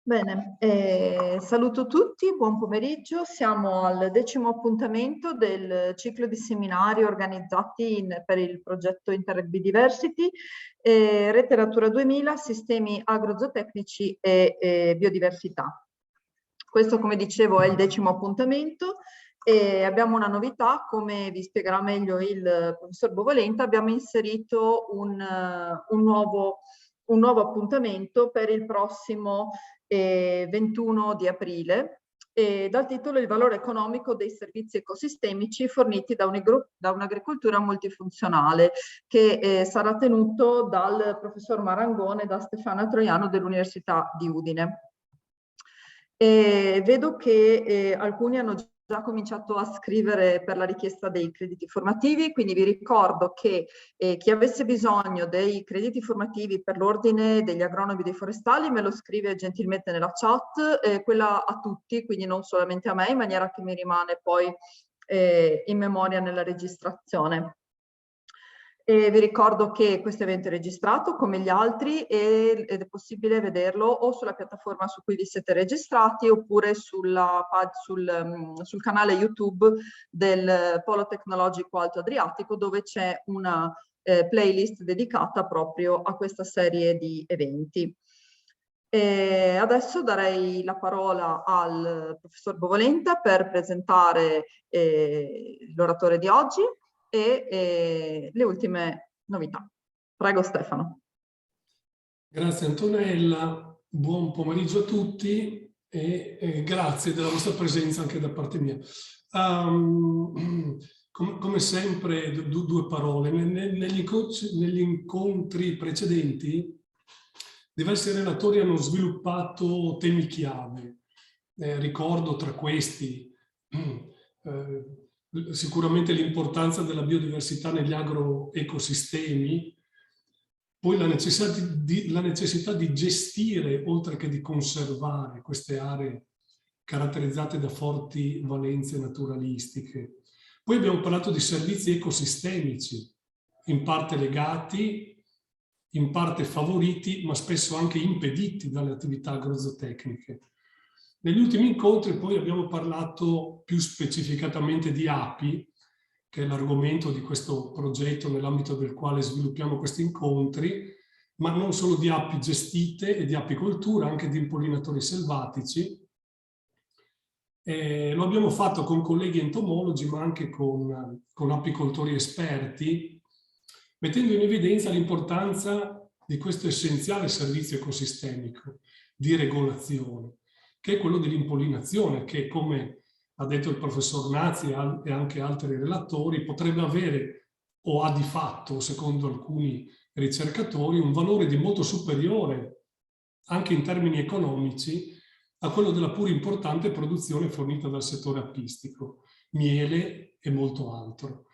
Bene, saluto tutti, buon pomeriggio. Siamo al 10° appuntamento del ciclo di seminari organizzati per il progetto Interreg Biodiversity, Rete Natura 2000, Sistemi Agrozootecnici e Biodiversità. Questo, come dicevo, è il 10° appuntamento e abbiamo una novità. Come vi spiegherà meglio il professor Bovalenta, abbiamo inserito un nuovo appuntamento per il prossimo 21 di aprile, dal titolo Il valore economico dei servizi ecosistemici forniti da un'agricoltura multifunzionale, che sarà tenuto dal professor Marangone e da Stefano Troiano dell'Università di Udine. Vedo che alcuni hanno già cominciato a scrivere per la richiesta dei crediti formativi, quindi vi ricordo che chi avesse bisogno dei crediti formativi per l'ordine degli agronomi dei forestali me lo scrive gentilmente nella chat, quella a tutti, quindi non solamente a me, in maniera che mi rimane poi in memoria nella registrazione. Vi ricordo che questo evento è registrato come gli altri ed è possibile vederlo o sulla piattaforma su cui vi siete registrati oppure sul canale YouTube del Polo Tecnologico Alto Adriatico, dove c'è una playlist dedicata proprio a questa serie di eventi. Adesso darei la parola al professor Bovalenta per presentare l'oratore di oggi e le ultime novità. Prego Stefano. Grazie Antonella, buon pomeriggio a tutti e grazie della vostra presenza anche da parte mia. Come sempre due parole. Negli incontri precedenti diversi relatori hanno sviluppato temi chiave. Ricordo tra questi sicuramente l'importanza della biodiversità negli agroecosistemi, poi la necessità di gestire, oltre che di conservare, queste aree caratterizzate da forti valenze naturalistiche. Poi abbiamo parlato di servizi ecosistemici, in parte legati, in parte favoriti, ma spesso anche impediti dalle attività agrozootecniche. Negli ultimi incontri poi abbiamo parlato più specificatamente di api, che è l'argomento di questo progetto nell'ambito del quale sviluppiamo questi incontri, ma non solo di api gestite e di apicoltura, anche di impollinatori selvatici. Lo abbiamo fatto con colleghi entomologi, ma anche con apicoltori esperti, mettendo in evidenza l'importanza di questo essenziale servizio ecosistemico di regolazione, che è quello dell'impollinazione, che, come ha detto il professor Nazi e anche altri relatori, potrebbe avere o ha di fatto, secondo alcuni ricercatori, un valore di molto superiore, anche in termini economici, a quello della pur importante produzione fornita dal settore apistico, miele e molto altro.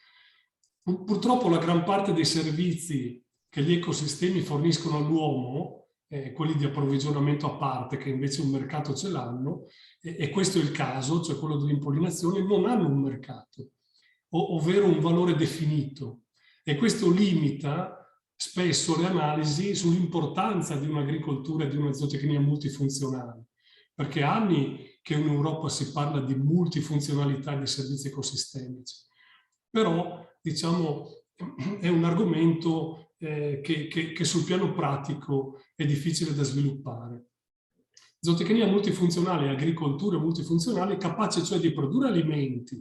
Purtroppo la gran parte dei servizi che gli ecosistemi forniscono all'uomo, quelli di approvvigionamento a parte, che invece un mercato ce l'hanno, e questo è il caso, cioè quello dell'impollinazione, non hanno un mercato, ovvero un valore definito. E questo limita spesso le analisi sull'importanza di un'agricoltura e di una zootecnia multifunzionale, perché anni che in Europa si parla di multifunzionalità di servizi ecosistemici. Però, diciamo, è un argomento che sul piano pratico è difficile da sviluppare. Zootecnia multifunzionale e agricoltura multifunzionale capace cioè di produrre alimenti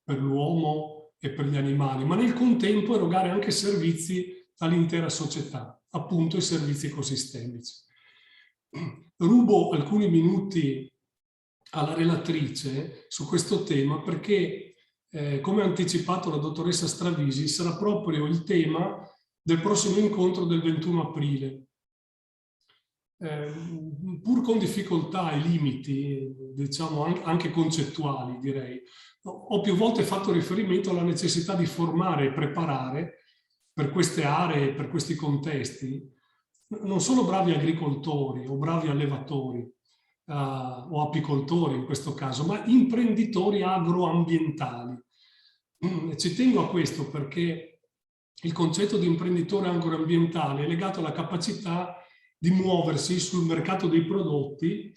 per l'uomo e per gli animali, ma nel contempo erogare anche servizi all'intera società, appunto i servizi ecosistemici. Rubo alcuni minuti alla relatrice su questo tema perché, come ha anticipato la dottoressa Stravisi, sarà proprio il tema del prossimo incontro del 21 aprile. Pur con difficoltà e limiti, diciamo anche concettuali, direi, ho più volte fatto riferimento alla necessità di formare e preparare per queste aree, per questi contesti, non solo bravi agricoltori o bravi allevatori o apicoltori in questo caso, ma imprenditori agroambientali. Ci tengo a questo perché il concetto di imprenditore agroambientale è legato alla capacità di muoversi sul mercato dei prodotti,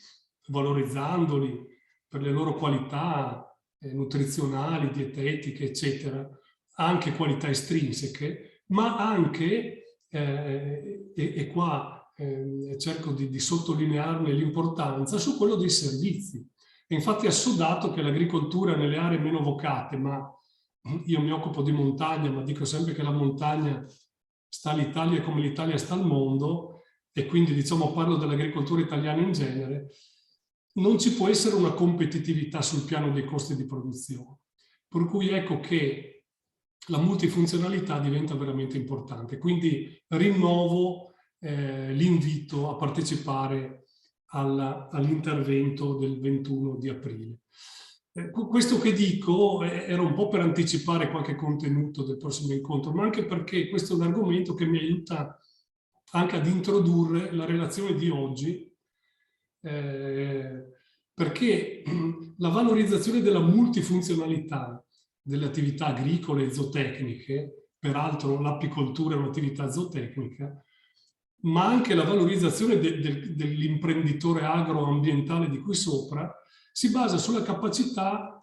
valorizzandoli per le loro qualità nutrizionali, dietetiche, eccetera, anche qualità estrinseche, ma anche, e qua cerco di sottolinearne l'importanza, su quello dei servizi. E infatti è assodato che l'agricoltura nelle aree meno vocate, ma io mi occupo di montagna, ma dico sempre che la montagna sta all'Italia come l'Italia sta al mondo, e quindi diciamo parlo dell'agricoltura italiana in genere, non ci può essere una competitività sul piano dei costi di produzione. Per cui ecco che la multifunzionalità diventa veramente importante. Quindi rinnovo l'invito a partecipare all'intervento del 21 di aprile. Questo che dico era un po' per anticipare qualche contenuto del prossimo incontro, ma anche perché questo è un argomento che mi aiuta anche ad introdurre la relazione di oggi, perché la valorizzazione della multifunzionalità delle attività agricole e zootecniche, peraltro l'apicoltura è un'attività zootecnica, ma anche la valorizzazione dell'imprenditore agroambientale di cui sopra, si basa sulla capacità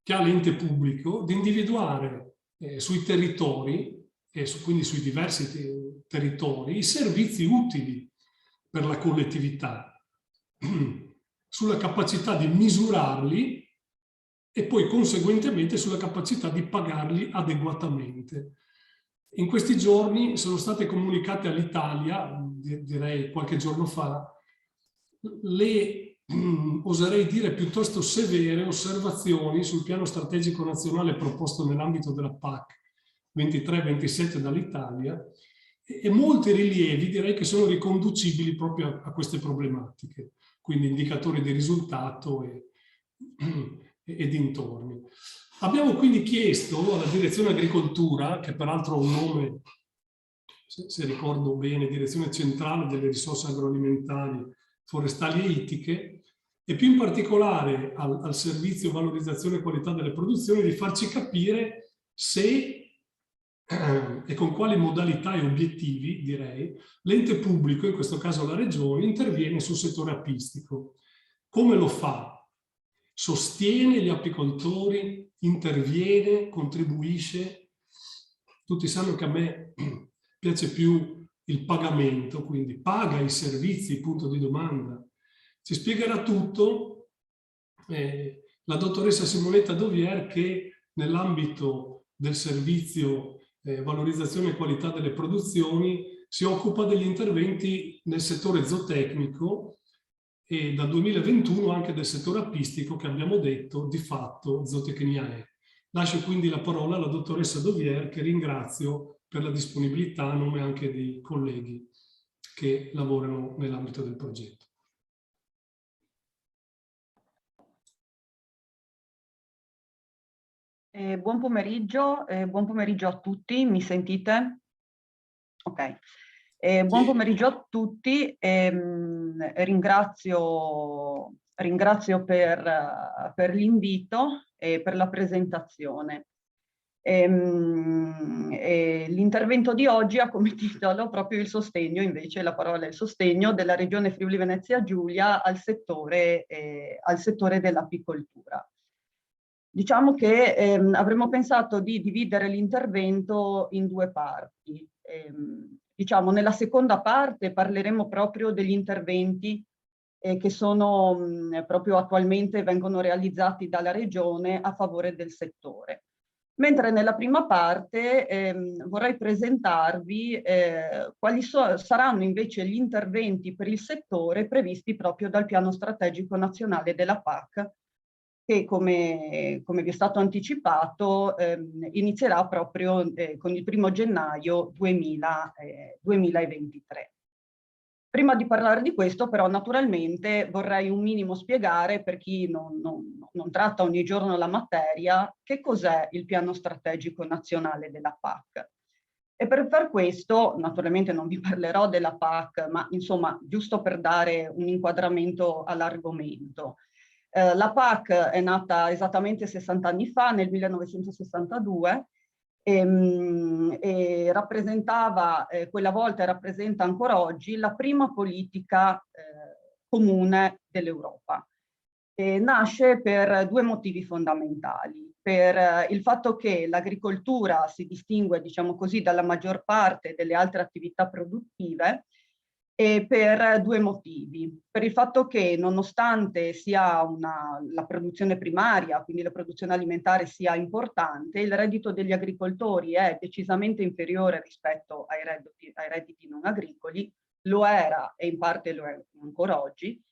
che ha l'ente pubblico di individuare sui territori, quindi sui diversi territori, i servizi utili per la collettività, sulla capacità di misurarli e poi conseguentemente sulla capacità di pagarli adeguatamente. In questi giorni sono state comunicate all'Italia, direi qualche giorno fa, le, oserei dire, piuttosto severe osservazioni sul piano strategico nazionale proposto nell'ambito della PAC 23-27 dall'Italia, e molti rilievi direi che sono riconducibili proprio a queste problematiche, quindi indicatori di risultato e dintorni. Abbiamo quindi chiesto alla Direzione Agricoltura, che peraltro ha un nome, se ricordo bene, Direzione Centrale delle Risorse Agroalimentari, Forestali e Ittiche, e più in particolare al Servizio Valorizzazione e Qualità delle Produzioni, di farci capire se e con quali modalità e obiettivi, direi, l'ente pubblico, in questo caso la Regione, interviene sul settore apistico. Come lo fa? Sostiene gli apicoltori, interviene, contribuisce. Tutti sanno che a me piace più il pagamento, quindi paga i servizi, punto di domanda. Ci spiegherà tutto la dottoressa Simonetta Dovier, che nell'ambito del servizio valorizzazione e qualità delle produzioni si occupa degli interventi nel settore zootecnico e dal 2021 anche del settore apistico, che abbiamo detto di fatto zootecnia è. Lascio quindi la parola alla dottoressa Dovier, che ringrazio per la disponibilità a nome anche dei colleghi che lavorano nell'ambito del progetto. Buon pomeriggio a tutti, mi sentite? Ok. Buon pomeriggio a tutti, ringrazio per l'invito e per la presentazione. L'intervento di oggi ha come titolo proprio il sostegno, invece la parola è il sostegno della Regione Friuli Venezia Giulia al settore dell'apicoltura. Diciamo che avremmo pensato di dividere l'intervento in due parti. Diciamo, nella seconda parte parleremo proprio degli interventi che sono proprio attualmente vengono realizzati dalla Regione a favore del settore. Mentre nella prima parte vorrei presentarvi quali saranno invece gli interventi per il settore previsti proprio dal Piano Strategico Nazionale della PAC, che come vi è stato anticipato inizierà proprio con il 1° gennaio 2023. Prima di parlare di questo, però, naturalmente vorrei un minimo spiegare, per chi non tratta ogni giorno la materia, che cos'è il Piano Strategico Nazionale della PAC. E per far questo, naturalmente non vi parlerò della PAC, ma insomma, giusto per dare un inquadramento all'argomento. La PAC è nata esattamente 60 anni fa, nel 1962, e rappresentava, quella volta e rappresenta ancora oggi, la prima politica comune dell'Europa. Nasce per due motivi fondamentali: per il fatto che l'agricoltura si distingue, diciamo così, dalla maggior parte delle altre attività produttive, e per due motivi. Per il fatto che, nonostante sia la produzione primaria, quindi la produzione alimentare, sia importante, il reddito degli agricoltori è decisamente inferiore rispetto ai redditi non agricoli, lo era e in parte lo è ancora oggi,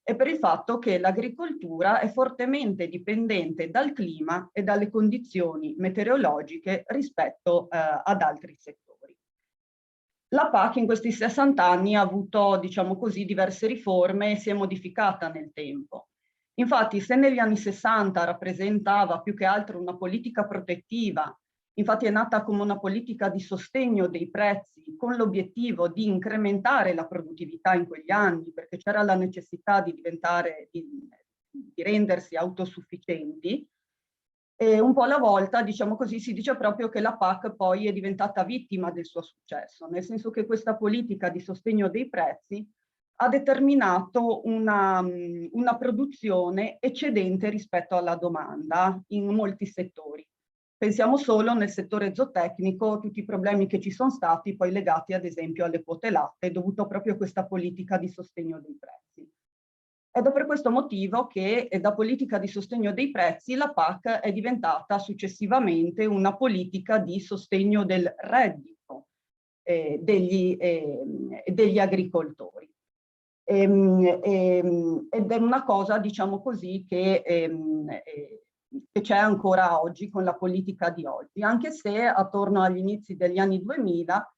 e per il fatto che l'agricoltura è fortemente dipendente dal clima e dalle condizioni meteorologiche rispetto ad altri settori. La PAC in questi 60 anni ha avuto, diciamo così, diverse riforme e si è modificata nel tempo. Infatti, se negli anni 60 rappresentava più che altro una politica protettiva, infatti è nata come una politica di sostegno dei prezzi con l'obiettivo di incrementare la produttività in quegli anni, perché c'era la necessità di rendersi autosufficienti. E un po' alla volta, diciamo così, si dice proprio che la PAC poi è diventata vittima del suo successo, nel senso che questa politica di sostegno dei prezzi ha determinato una produzione eccedente rispetto alla domanda in molti settori. Pensiamo solo nel settore zootecnico, tutti i problemi che ci sono stati poi legati ad esempio alle quote latte, dovuto proprio a questa politica di sostegno dei prezzi. Ed è per questo motivo che da politica di sostegno dei prezzi la PAC è diventata successivamente una politica di sostegno del reddito degli agricoltori. Ed è una cosa, diciamo così, che c'è ancora oggi con la politica di oggi, anche se attorno agli inizi degli anni 2000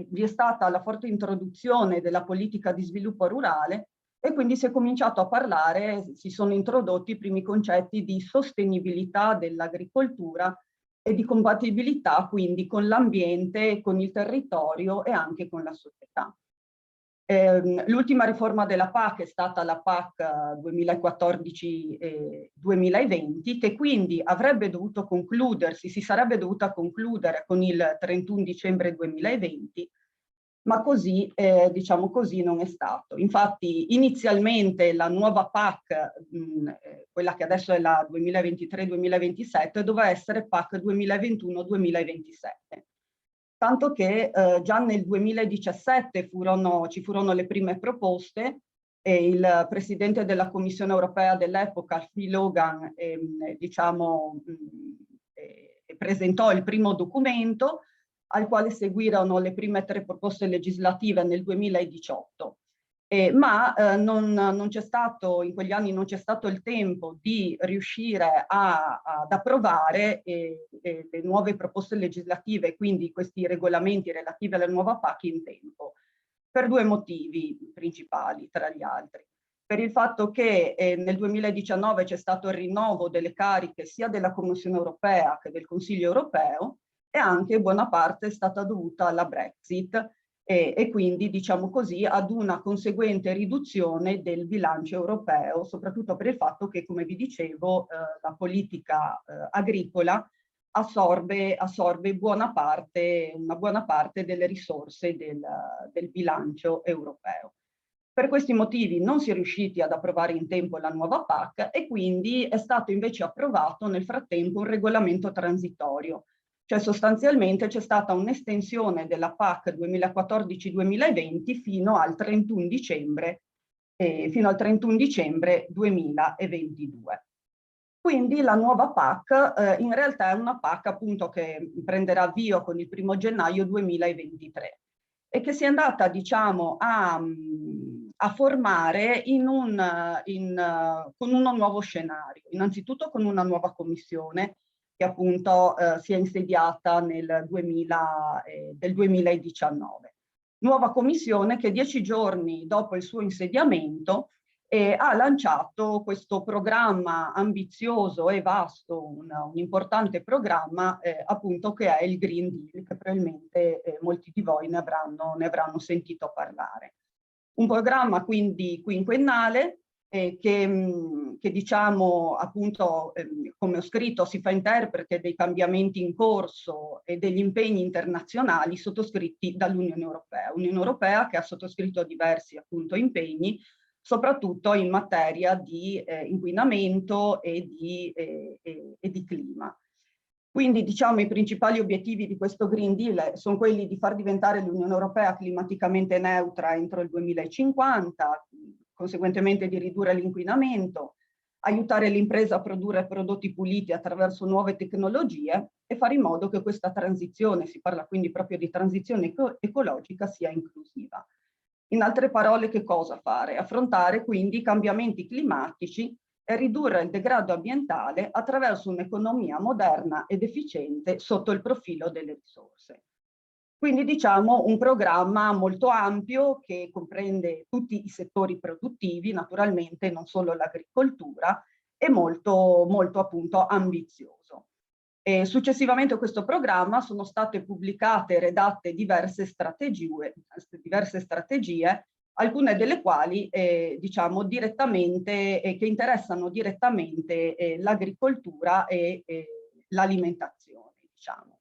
vi è stata la forte introduzione della politica di sviluppo rurale, e quindi si è cominciato a parlare, si sono introdotti i primi concetti di sostenibilità dell'agricoltura e di compatibilità quindi con l'ambiente, con il territorio e anche con la società. L'ultima riforma della PAC è stata la PAC 2014-2020, che quindi avrebbe dovuto concludersi, si sarebbe dovuta concludere con il 31 dicembre 2020, ma così, diciamo così, non è stato. Infatti inizialmente la nuova PAC, quella che adesso è la 2023-2027, doveva essere PAC 2021-2027. Tanto che già nel 2017 ci furono le prime proposte e il presidente della Commissione europea dell'epoca, Phil Hogan, presentò il primo documento, al quale seguirono le prime 3 proposte legislative nel 2018. Ma non c'è stato, in quegli anni non c'è stato il tempo di riuscire ad approvare le nuove proposte legislative, quindi questi regolamenti relativi alla nuova PAC in tempo, per 2 motivi principali, tra gli altri. Per il fatto che nel 2019 c'è stato il rinnovo delle cariche sia della Commissione europea che del Consiglio europeo, e anche buona parte è stata dovuta alla Brexit e quindi, diciamo così, ad una conseguente riduzione del bilancio europeo, soprattutto per il fatto che, come vi dicevo, la politica agricola assorbe una buona parte delle risorse del bilancio europeo. Per questi motivi non si è riusciti ad approvare in tempo la nuova PAC e quindi è stato invece approvato nel frattempo un regolamento transitorio. Cioè sostanzialmente c'è stata un'estensione della PAC 2014-2020 fino al 31 dicembre 2022. Quindi la nuova PAC in realtà è una PAC appunto che prenderà avvio con il 1° gennaio 2023 e che si è andata, diciamo, a formare con uno nuovo scenario, innanzitutto con una nuova commissione che appunto si è insediata del 2019. Nuova commissione che 10 giorni dopo il suo insediamento ha lanciato questo programma ambizioso e vasto, un importante programma appunto che è il Green Deal, che probabilmente molti di voi ne avranno sentito parlare. Un programma quindi quinquennale che diciamo appunto, come ho scritto, si fa interprete dei cambiamenti in corso e degli impegni internazionali sottoscritti dall'Unione Europea. Unione Europea che ha sottoscritto diversi appunto impegni, soprattutto in materia di inquinamento e di clima. Quindi diciamo i principali obiettivi di questo Green Deal sono quelli di far diventare l'Unione Europea climaticamente neutra entro il 2050, conseguentemente di ridurre l'inquinamento, aiutare le imprese a produrre prodotti puliti attraverso nuove tecnologie e fare in modo che questa transizione, si parla quindi proprio di transizione ecologica, sia inclusiva. In altre parole, che cosa fare? Affrontare quindi i cambiamenti climatici e ridurre il degrado ambientale attraverso un'economia moderna ed efficiente sotto il profilo delle risorse. Quindi diciamo un programma molto ampio che comprende tutti i settori produttivi, naturalmente non solo l'agricoltura, e molto appunto ambizioso. Successivamente a questo programma sono state pubblicate e redatte diverse strategie, alcune delle quali diciamo direttamente, che interessano direttamente l'agricoltura e l'alimentazione, diciamo,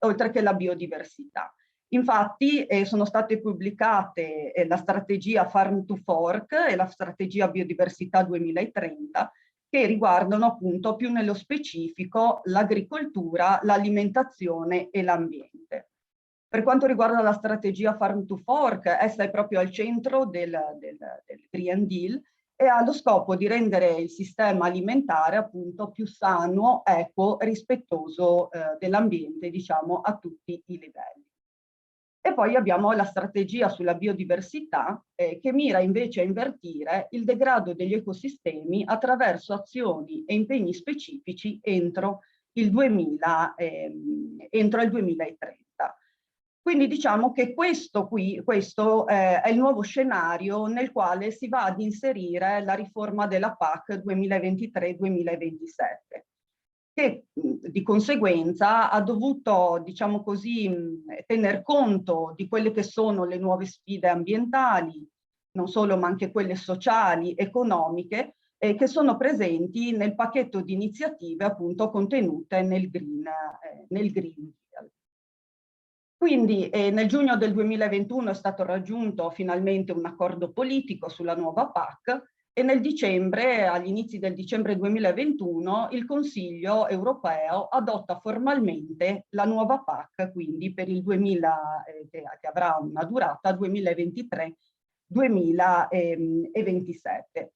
oltre che la biodiversità. Infatti sono state pubblicate la strategia Farm to Fork e la strategia Biodiversità 2030, che riguardano appunto più nello specifico l'agricoltura, l'alimentazione e l'ambiente. Per quanto riguarda la strategia Farm to Fork, essa è proprio al centro del Green Deal e ha lo scopo di rendere il sistema alimentare appunto più sano, equo, rispettoso dell'ambiente, diciamo, a tutti i livelli. E poi abbiamo la strategia sulla biodiversità che mira invece a invertire il degrado degli ecosistemi attraverso azioni e impegni specifici entro il 2030. Quindi diciamo che questo è il nuovo scenario nel quale si va ad inserire la riforma della PAC 2023-2027. Che di conseguenza ha dovuto, diciamo così, tener conto di quelle che sono le nuove sfide ambientali, non solo ma anche quelle sociali, economiche, che sono presenti nel pacchetto di iniziative appunto contenute nel Green Deal. Quindi nel giugno del 2021 è stato raggiunto finalmente un accordo politico sulla nuova PAC, e nel dicembre, agli inizi del dicembre 2021, il Consiglio europeo adotta formalmente la nuova PAC, quindi per il 2000, che avrà una durata 2023-2027.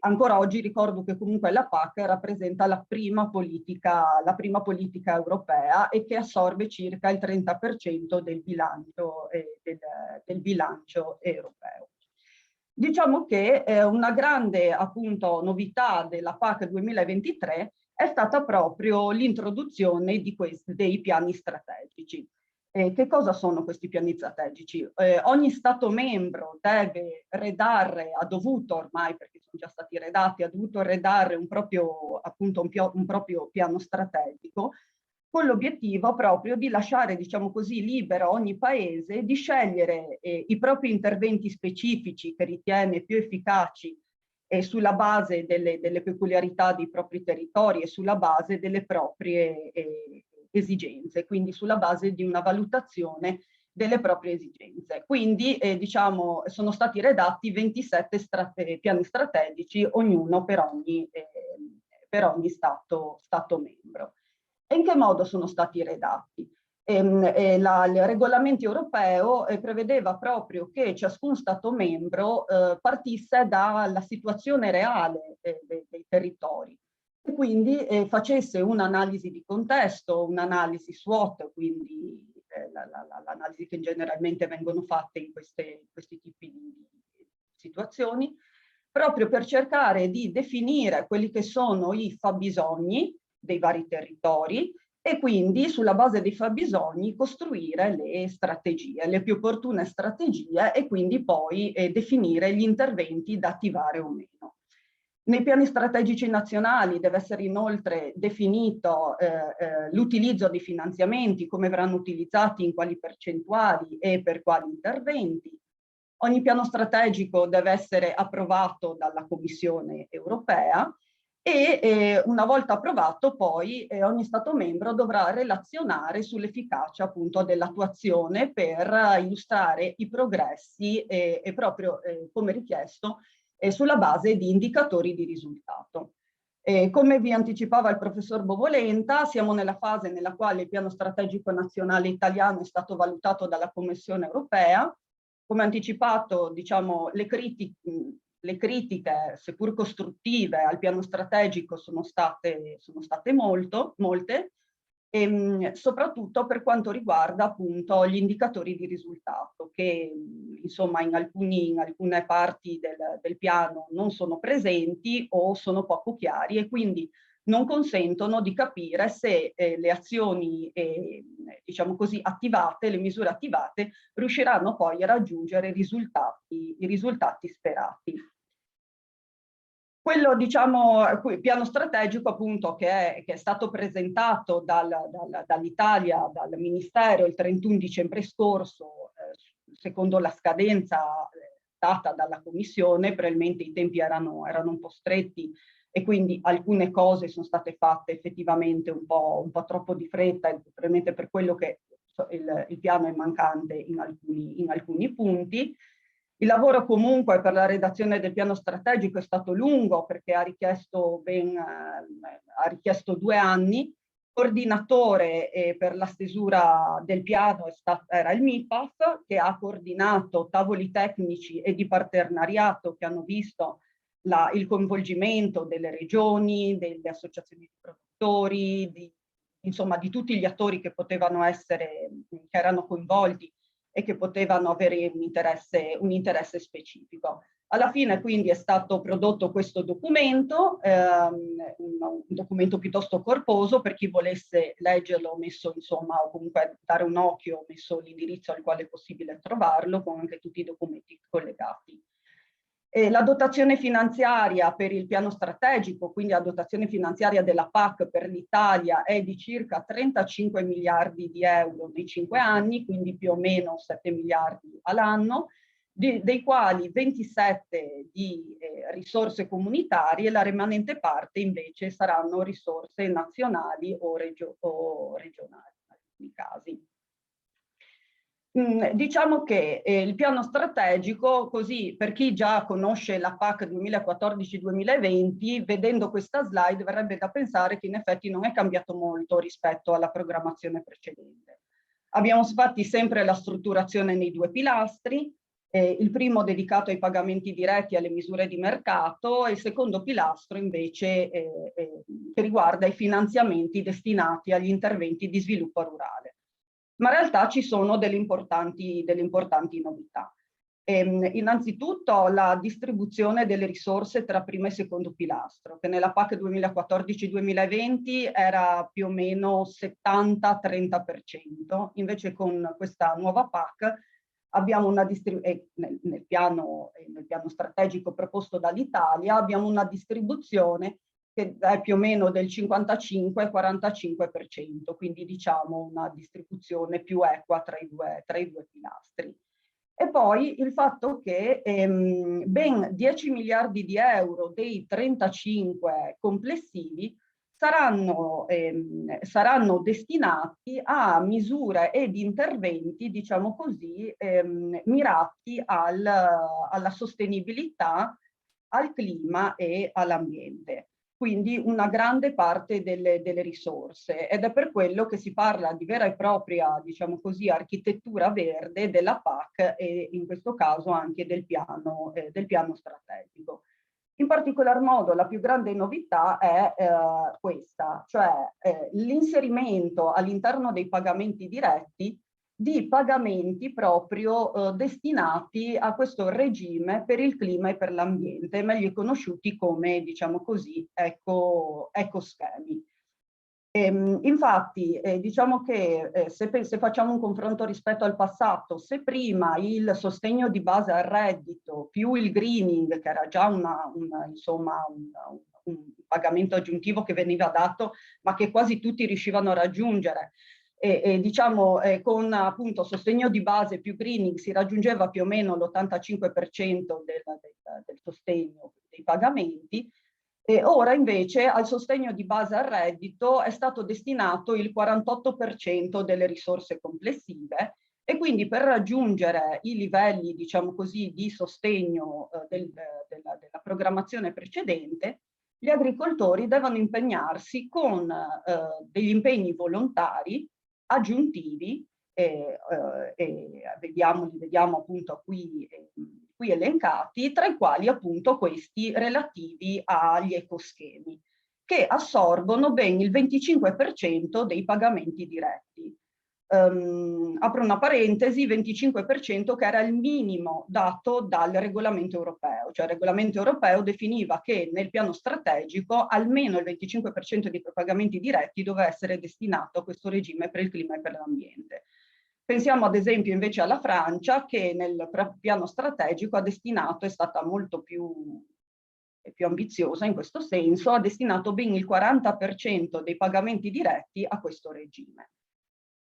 Ancora oggi ricordo che comunque la PAC rappresenta la prima politica europea e che assorbe circa il 30% del bilancio europeo. Diciamo che una grande appunto novità della PAC 2023 è stata proprio l'introduzione dei piani strategici. Che cosa sono questi piani strategici? Ogni Stato membro deve redare, ha dovuto ormai, perché sono già stati redatti, ha dovuto redare un proprio piano strategico, con l'obiettivo proprio di lasciare, diciamo così, libero ogni paese di scegliere i propri interventi specifici che ritiene più efficaci sulla base delle peculiarità dei propri territori e sulla base delle proprie esigenze, quindi sulla base di una valutazione delle proprie esigenze. Quindi diciamo sono stati redatti 27 piani strategici, ognuno per ogni Stato membro. E in che modo sono stati redatti? Il regolamento europeo prevedeva proprio che ciascun Stato membro partisse dalla situazione reale dei territori e quindi facesse un'analisi di contesto, un'analisi SWOT, quindi l'analisi che generalmente vengono fatte in questi tipi di situazioni, proprio per cercare di definire quelli che sono i fabbisogni dei vari territori e quindi sulla base dei fabbisogni costruire le strategie, le più opportune strategie e quindi poi definire gli interventi da attivare o meno. Nei piani strategici nazionali deve essere inoltre definito l'utilizzo di finanziamenti, come verranno utilizzati, in quali percentuali e per quali interventi. Ogni piano strategico deve essere approvato dalla Commissione europea e una volta approvato poi ogni Stato membro dovrà relazionare sull'efficacia appunto dell'attuazione per illustrare i progressi e proprio come richiesto sulla base di indicatori di risultato. Come vi anticipava il professor Bovolenta, siamo nella fase nella quale il piano strategico nazionale italiano è stato valutato dalla Commissione europea. Come anticipato, diciamo, le critiche, seppur costruttive, al piano strategico sono state molte, soprattutto per quanto riguarda appunto gli indicatori di risultato che insomma in alcune parti del piano non sono presenti o sono poco chiari e quindi non consentono di capire se le azioni diciamo così attivate, le misure attivate riusciranno poi a raggiungere i risultati sperati. Quello, diciamo, piano strategico appunto che è stato presentato dall'Italia, dal Ministero il 31 dicembre scorso, secondo la scadenza data dalla Commissione, probabilmente i tempi erano un po' stretti e quindi alcune cose sono state fatte effettivamente un po' troppo di fretta, probabilmente per quello che il piano è mancante in alcuni punti. Il lavoro comunque per la redazione del piano strategico è stato lungo perché ha richiesto 2 anni. Coordinatore per la stesura del piano era il MIPAF, che ha coordinato tavoli tecnici e di partenariato che hanno visto il coinvolgimento delle regioni, delle associazioni di produttori, insomma di tutti gli attori che potevano che erano coinvolti e che potevano avere un interesse specifico. Alla fine quindi è stato prodotto questo documento, un documento piuttosto corposo. Per chi volesse leggerlo ho messo insomma, o comunque dare un occhio, ho messo l'indirizzo al quale è possibile trovarlo con anche tutti i documenti collegati. La dotazione finanziaria per il piano strategico, quindi la dotazione finanziaria della PAC per l'Italia è di circa 35 miliardi di euro nei 5 anni, quindi più o meno 7 miliardi all'anno, dei quali 27 di risorse comunitarie, la rimanente parte invece saranno risorse nazionali o regionali in alcuni casi. Diciamo che il piano strategico, così per chi già conosce la PAC 2014-2020, vedendo questa slide verrebbe da pensare che in effetti non è cambiato molto rispetto alla programmazione precedente. Abbiamo infatti sempre la strutturazione nei 2 pilastri, il primo dedicato ai pagamenti diretti e alle misure di mercato e il secondo pilastro invece che riguarda i finanziamenti destinati agli interventi di sviluppo rurale. Ma in realtà ci sono delle importanti novità. Innanzitutto la distribuzione delle risorse tra primo e secondo pilastro, che nella PAC 2014-2020 era più o meno 70-30%, invece con questa nuova PAC abbiamo una nel piano strategico proposto dall'Italia abbiamo una distribuzione che è più o meno del 55-45%, quindi diciamo una distribuzione più equa tra i due pilastri. E poi il fatto che ben 10 miliardi di euro dei 35 complessivi saranno destinati a misure ed interventi, diciamo così, mirati alla sostenibilità, al clima e all'ambiente. Quindi una grande parte delle risorse, ed è per quello che si parla di vera e propria, diciamo così, architettura verde della PAC e in questo caso anche del piano strategico. In particolar modo la più grande novità è questa, cioè l'inserimento all'interno dei pagamenti diretti di pagamenti proprio destinati a questo regime per il clima e per l'ambiente, meglio conosciuti come, diciamo così, ecoschemi. Infatti, diciamo che se facciamo un confronto rispetto al passato, se prima il sostegno di base al reddito più il greening, che era già un pagamento aggiuntivo che veniva dato, ma che quasi tutti riuscivano a raggiungere, diciamo con appunto sostegno di base più greening si raggiungeva più o meno l'85% del sostegno dei pagamenti, e ora invece al sostegno di base al reddito è stato destinato il 48% delle risorse complessive, e quindi per raggiungere i livelli, diciamo così, di sostegno della programmazione precedente, gli agricoltori devono impegnarsi con degli impegni volontari aggiuntivi, li vediamo appunto qui elencati, tra i quali appunto questi relativi agli ecoschemi, che assorbono ben il 25% dei pagamenti diretti. Apro una parentesi, 25% che era il minimo dato dal regolamento europeo, cioè il regolamento europeo definiva che nel piano strategico almeno il 25% dei pagamenti diretti doveva essere destinato a questo regime per il clima e per l'ambiente. Pensiamo ad esempio invece alla Francia, che nel piano strategico ha destinato, è stata molto più ambiziosa in questo senso, ha destinato ben il 40% dei pagamenti diretti a questo regime.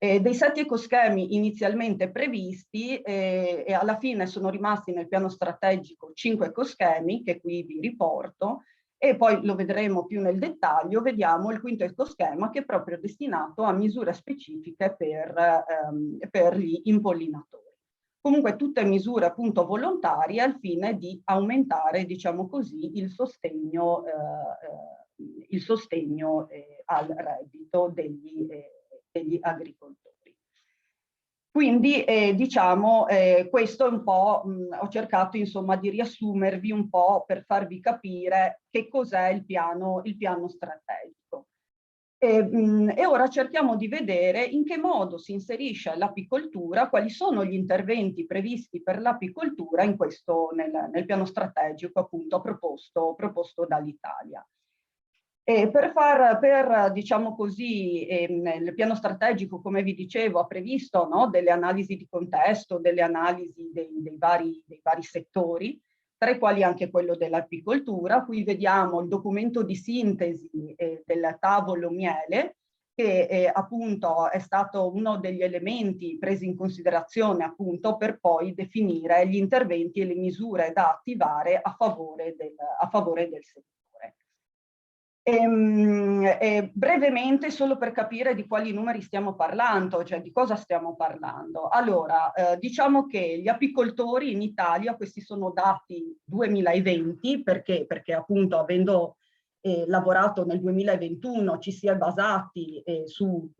Dei 7 ecoschemi inizialmente previsti, e alla fine sono rimasti nel piano strategico 5 ecoschemi, che qui vi riporto, e poi lo vedremo più nel dettaglio. Vediamo il quinto ecoschema, che è proprio destinato a misure specifiche per gli impollinatori. Comunque tutte misure appunto volontarie al fine di aumentare, diciamo così, il sostegno al reddito degli agricoltori. Quindi diciamo questo è un po', ho cercato insomma di riassumervi un po' per farvi capire che cos'è il piano strategico. E ora cerchiamo di vedere in che modo si inserisce l'apicoltura, quali sono gli interventi previsti per l'apicoltura nel piano strategico appunto proposto dall'Italia. Diciamo così, il piano strategico, come vi dicevo, ha previsto, no, delle analisi di contesto, delle analisi dei vari settori, tra i quali anche quello dell'apicoltura. Qui vediamo il documento di sintesi del tavolo miele, che appunto è stato uno degli elementi presi in considerazione appunto per poi definire gli interventi e le misure da attivare a favore del settore. Brevemente, solo per capire di quali numeri stiamo parlando, cioè di cosa stiamo parlando. Allora, diciamo che gli apicoltori in Italia, questi sono dati 2020, perché appunto avendo lavorato nel 2021 ci si è basati su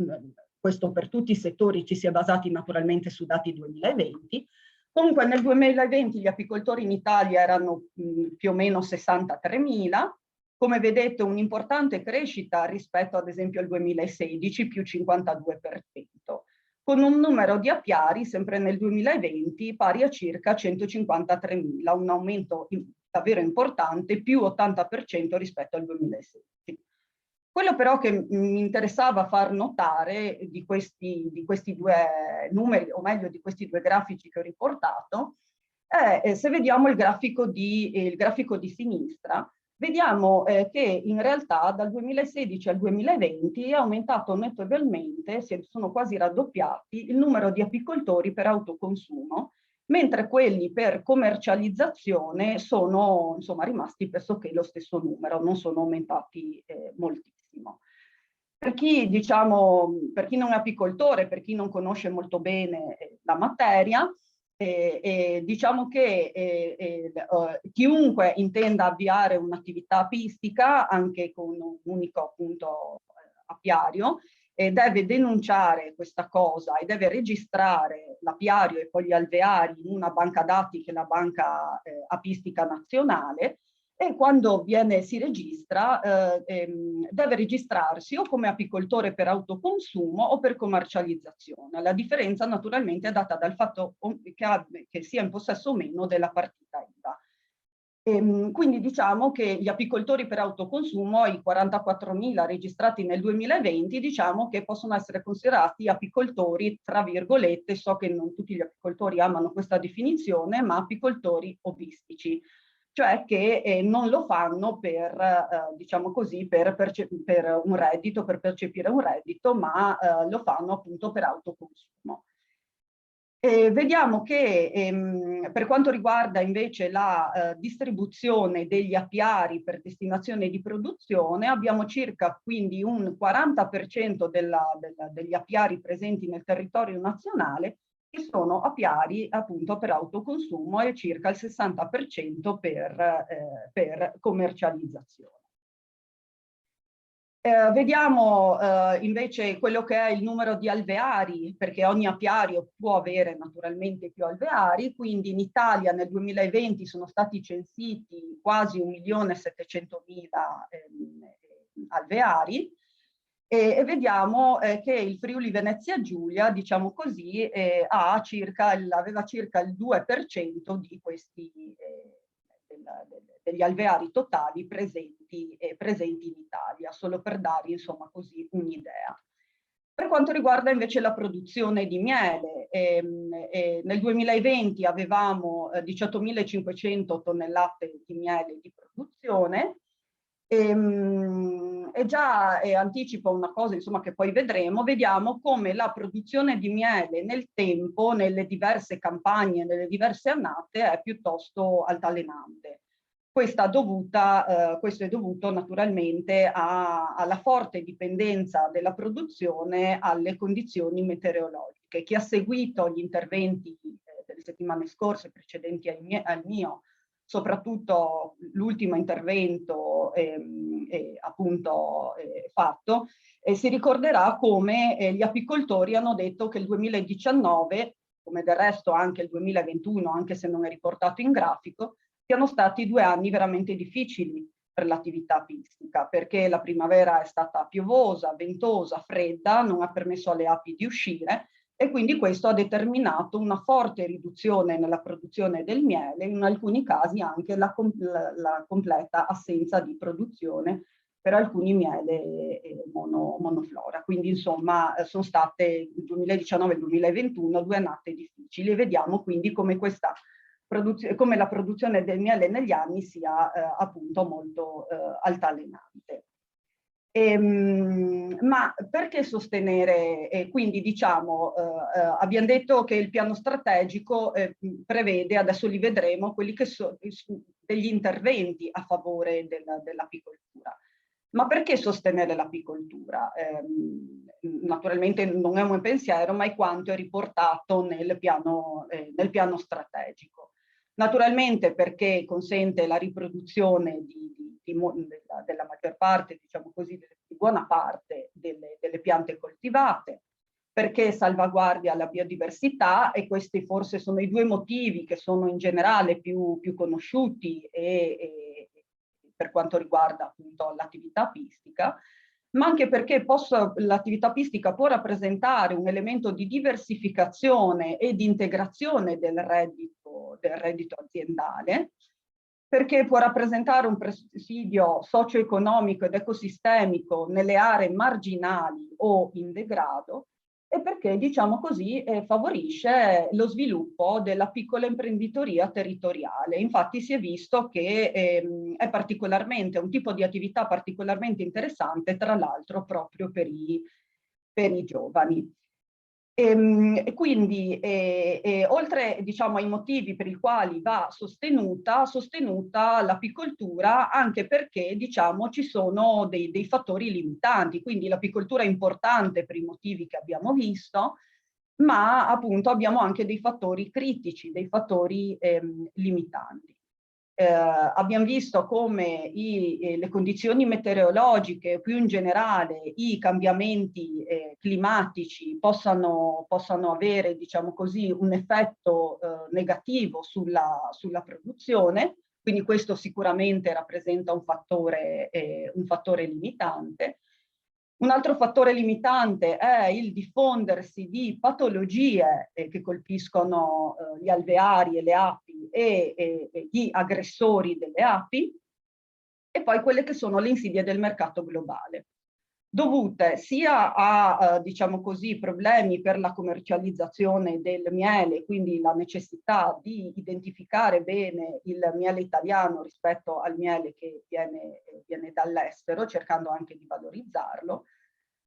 questo per tutti i settori, ci si è basati naturalmente su dati 2020. Comunque nel 2020 gli apicoltori in Italia erano più o meno 63.000, come vedete un'importante crescita rispetto ad esempio al 2016, più 52%, con un numero di apiari sempre nel 2020 pari a circa 153.000, un aumento davvero importante, più 80% rispetto al 2016. Quello però che mi interessava far notare di questi due numeri, o meglio di questi due grafici che ho riportato, è se vediamo il grafico di sinistra, vediamo che in realtà dal 2016 al 2020 è aumentato notevolmente, sono quasi raddoppiati, il numero di apicoltori per autoconsumo, mentre quelli per commercializzazione sono insomma rimasti pressoché lo stesso numero, non sono aumentati moltissimo. Per chi, diciamo, per chi non è apicoltore, per chi non conosce molto bene la materia, diciamo che chiunque intenda avviare un'attività apistica anche con un unico appunto apiario deve denunciare questa cosa e deve registrare l'apiario e poi gli alveari in una banca dati che è la Banca Apistica Nazionale, e quando si registra deve registrarsi o come apicoltore per autoconsumo o per commercializzazione. La differenza naturalmente è data dal fatto che sia in possesso o meno della partita IVA. Quindi diciamo che gli apicoltori per autoconsumo, i 44.000 registrati nel 2020, diciamo che possono essere considerati apicoltori, tra virgolette, so che non tutti gli apicoltori amano questa definizione, ma apicoltori hobbistici. cioè che non lo fanno per, diciamo così, per un reddito, per percepire un reddito, ma lo fanno appunto per autoconsumo. Vediamo che per quanto riguarda invece la distribuzione degli apiari per destinazione di produzione, abbiamo circa quindi un 40% degli apiari presenti nel territorio nazionale che sono apiari appunto per autoconsumo e circa il 60% per commercializzazione. Vediamo invece quello che è il numero di alveari, perché ogni apiario può avere naturalmente più alveari, quindi in Italia nel 2020 sono stati censiti quasi 1.700.000 alveari, e vediamo che il Friuli Venezia Giulia, diciamo così, aveva circa il 2% di questi degli alveari totali presenti in Italia, solo per darvi insomma così un'idea. Per quanto riguarda invece la produzione di miele, nel 2020 avevamo 18.500 tonnellate di miele di produzione, e già anticipo una cosa insomma che poi vedremo, vediamo come la produzione di miele nel tempo, nelle diverse campagne, nelle diverse annate è piuttosto altalenante. Questo è dovuto naturalmente alla forte dipendenza della produzione alle condizioni meteorologiche. Chi ha seguito gli interventi delle settimane scorse precedenti al mio, soprattutto l'ultimo intervento fatto, si ricorderà come gli apicoltori hanno detto che il 2019, come del resto anche il 2021, anche se non è riportato in grafico, siano stati 2 anni veramente difficili per l'attività apistica, perché la primavera è stata piovosa, ventosa, fredda, non ha permesso alle api di uscire, e quindi questo ha determinato una forte riduzione nella produzione del miele, in alcuni casi anche la completa assenza di produzione per alcuni miele monoflora. Quindi insomma sono state il 2019 e il 2021 2 annate difficili, e vediamo quindi come come la produzione del miele negli anni sia appunto molto altalenante. Ma perché sostenere? Quindi diciamo, abbiamo detto che il piano strategico prevede, adesso li vedremo, quelli che sono degli interventi a favore dell'apicoltura. Ma perché sostenere l'apicoltura? Naturalmente non è un pensiero, ma è quanto è riportato nel piano strategico. Naturalmente perché consente la riproduzione della maggior parte, diciamo così, di buona parte delle piante coltivate, perché salvaguardia la biodiversità, e questi forse sono i 2 motivi che sono in generale più conosciuti per quanto riguarda appunto l'attività apistica, ma anche perché l'attività apistica può rappresentare un elemento di diversificazione e di integrazione del reddito aziendale, perché può rappresentare un presidio socio-economico ed ecosistemico nelle aree marginali o in degrado, e perché, diciamo così, favorisce lo sviluppo della piccola imprenditoria territoriale. Infatti si è visto che è particolarmente un tipo di attività particolarmente interessante, tra l'altro proprio per i giovani. Quindi oltre, diciamo, ai motivi per i quali va sostenuta l'apicoltura, anche perché, diciamo, ci sono dei fattori limitanti. Quindi l'apicoltura è importante per i motivi che abbiamo visto, ma appunto abbiamo anche dei fattori critici, dei fattori limitanti. Abbiamo visto come le condizioni meteorologiche, più in generale i cambiamenti climatici possano avere, diciamo così, un effetto negativo sulla produzione, quindi questo sicuramente rappresenta un fattore limitante. Un altro fattore limitante è il diffondersi di patologie che colpiscono gli alveari e le api e gli aggressori delle api, e poi quelle che sono le insidie del mercato globale. dovute sia a, diciamo così, problemi per la commercializzazione del miele, quindi la necessità di identificare bene il miele italiano rispetto al miele che viene dall'estero, cercando anche di valorizzarlo,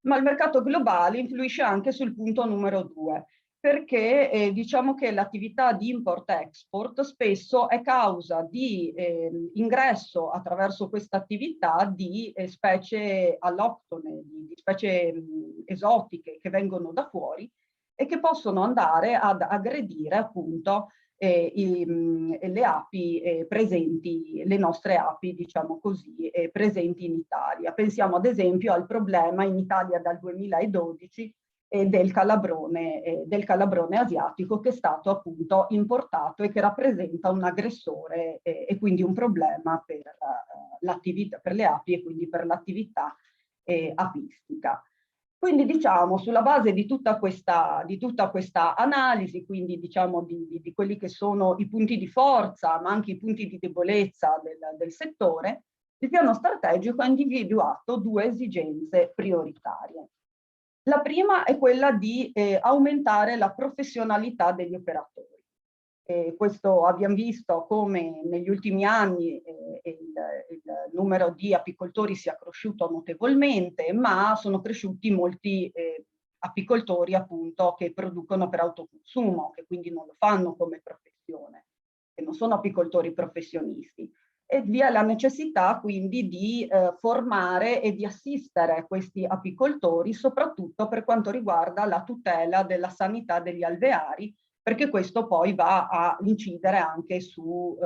ma il mercato globale influisce anche sul punto numero 2, perché diciamo che l'attività di import-export spesso è causa di ingresso attraverso questa attività di specie alloctone, di specie esotiche che vengono da fuori e che possono andare ad aggredire appunto le api presenti, le nostre api, diciamo così, presenti in Italia. Pensiamo ad esempio al problema in Italia dal 2012 del calabrone asiatico, che è stato appunto importato e che rappresenta un aggressore e quindi un problema per l'attività, per le api e quindi per l'attività apistica. Quindi diciamo, sulla base di tutta questa analisi, quindi diciamo di quelli che sono i punti di forza, ma anche i punti di debolezza del settore, il piano strategico ha individuato 2 esigenze prioritarie. La prima è quella di aumentare la professionalità degli operatori. Questo abbiamo visto come negli ultimi anni il numero di apicoltori sia cresciuto notevolmente, ma sono cresciuti molti apicoltori appunto che producono per autoconsumo, che quindi non lo fanno come professione, che non sono apicoltori professionisti. E vi è la necessità quindi di formare e di assistere questi apicoltori, soprattutto per quanto riguarda la tutela della sanità degli alveari, perché questo poi va a incidere anche su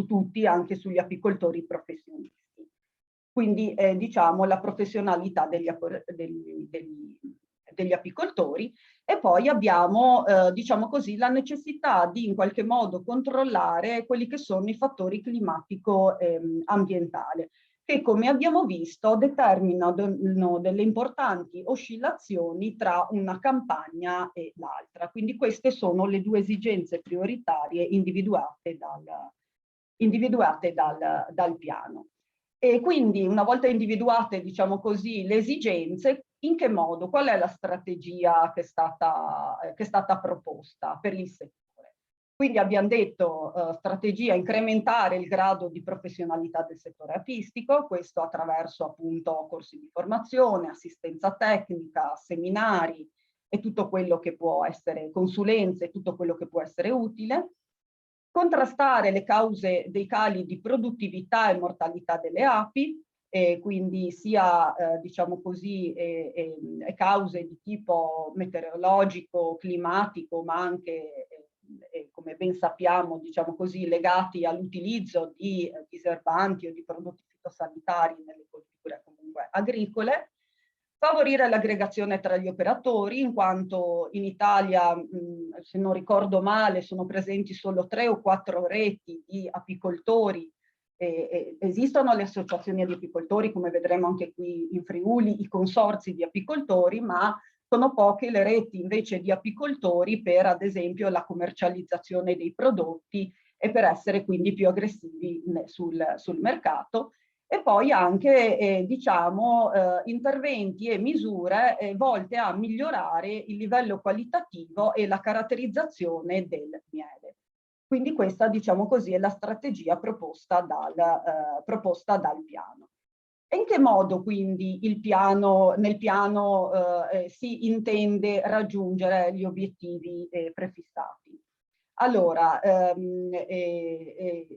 tutti, anche sugli apicoltori professionisti. Quindi diciamo la professionalità degli apicoltori, e poi abbiamo diciamo così la necessità di in qualche modo controllare quelli che sono i fattori climatico-ambientali, che come abbiamo visto determinano delle importanti oscillazioni tra una campagna e l'altra. Quindi queste sono le 2 esigenze prioritarie individuate dal piano. E quindi una volta individuate, diciamo così, le esigenze, in che modo, qual è la strategia che è stata proposta per il settore? Quindi abbiamo detto strategia incrementare il grado di professionalità del settore apistico, questo attraverso appunto corsi di formazione, assistenza tecnica, seminari e tutto quello che può essere consulenze, tutto quello che può essere utile. Contrastare le cause dei cali di produttività e mortalità delle api, quindi sia diciamo così cause di tipo meteorologico, climatico, ma anche come ben sappiamo, diciamo così, legati all'utilizzo di diserbanti o di prodotti fitosanitari nelle colture comunque agricole. Favorire l'aggregazione tra gli operatori, in quanto in Italia, se non ricordo male, sono presenti solo 3 o 4 reti di apicoltori. Esistono le associazioni di apicoltori, come vedremo anche qui in Friuli, i consorzi di apicoltori, ma sono poche le reti invece di apicoltori per, ad esempio, la commercializzazione dei prodotti e per essere quindi più aggressivi sul mercato. E poi anche diciamo, interventi e misure volte a migliorare il livello qualitativo e la caratterizzazione del miele. Quindi questa, diciamo così, è la strategia proposta dal piano. E in che modo quindi nel piano si intende raggiungere gli obiettivi prefissati? Allora,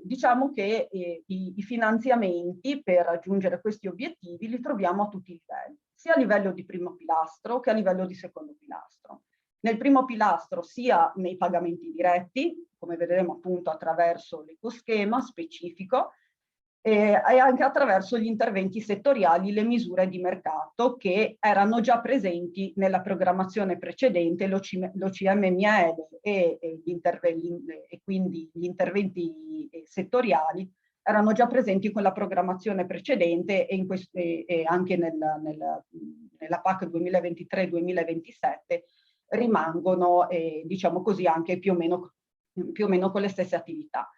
diciamo che i finanziamenti per raggiungere questi obiettivi li troviamo a tutti i livelli, sia a livello di primo pilastro che a livello di secondo pilastro. Nel primo pilastro sia nei pagamenti diretti, come vedremo appunto attraverso l'ecoschema specifico, e anche attraverso gli interventi settoriali, le misure di mercato che erano già presenti nella programmazione precedente, l'OCM Miele e quindi gli interventi settoriali erano già presenti con la programmazione precedente e anche nella PAC 2023-2027 rimangono, diciamo così, anche più o meno con le stesse attività.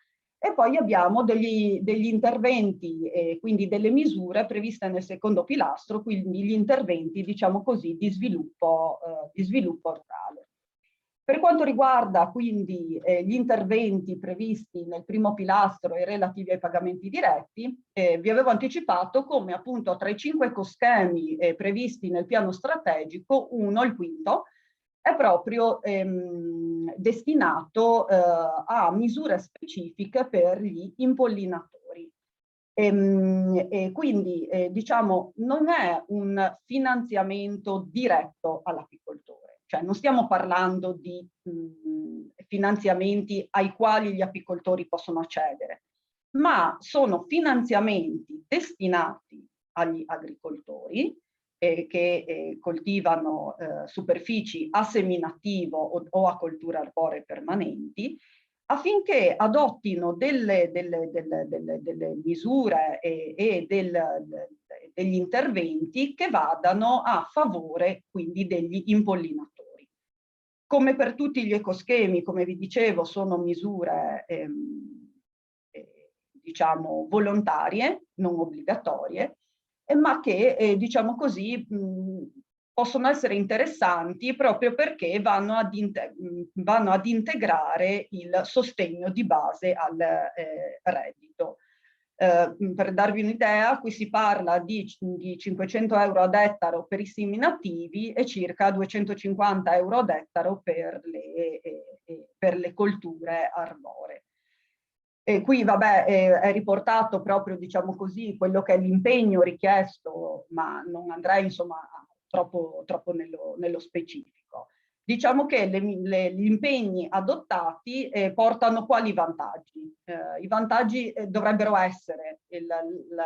E poi abbiamo degli interventi, quindi delle misure previste nel secondo pilastro, quindi gli interventi, diciamo così, di sviluppo rurale. Per quanto riguarda quindi gli interventi previsti nel primo pilastro e relativi ai pagamenti diretti, vi avevo anticipato come appunto tra i 5 ecoschemi previsti nel piano strategico, uno, il quinto, è proprio destinato a misure specifiche per gli impollinatori. E quindi diciamo non è un finanziamento diretto all'apicoltore, cioè non stiamo parlando di finanziamenti ai quali gli apicoltori possono accedere, ma sono finanziamenti destinati agli agricoltori che coltivano superfici a seminativo o a colture arboree permanenti, affinché adottino delle misure e degli interventi che vadano a favore quindi degli impollinatori. Come per tutti gli ecoschemi, come vi dicevo, sono misure diciamo volontarie, non obbligatorie, ma che diciamo così possono essere interessanti proprio perché vanno ad integrare il sostegno di base al reddito. Per darvi un'idea, qui si parla di 500 euro ad ettaro per i seminativi e circa 250 euro ad ettaro per le colture arboree. E qui vabbè è riportato proprio, diciamo così, quello che è l'impegno richiesto, ma non andrei insomma troppo nello specifico. Diciamo che gli impegni adottati portano quali vantaggi? I vantaggi dovrebbero essere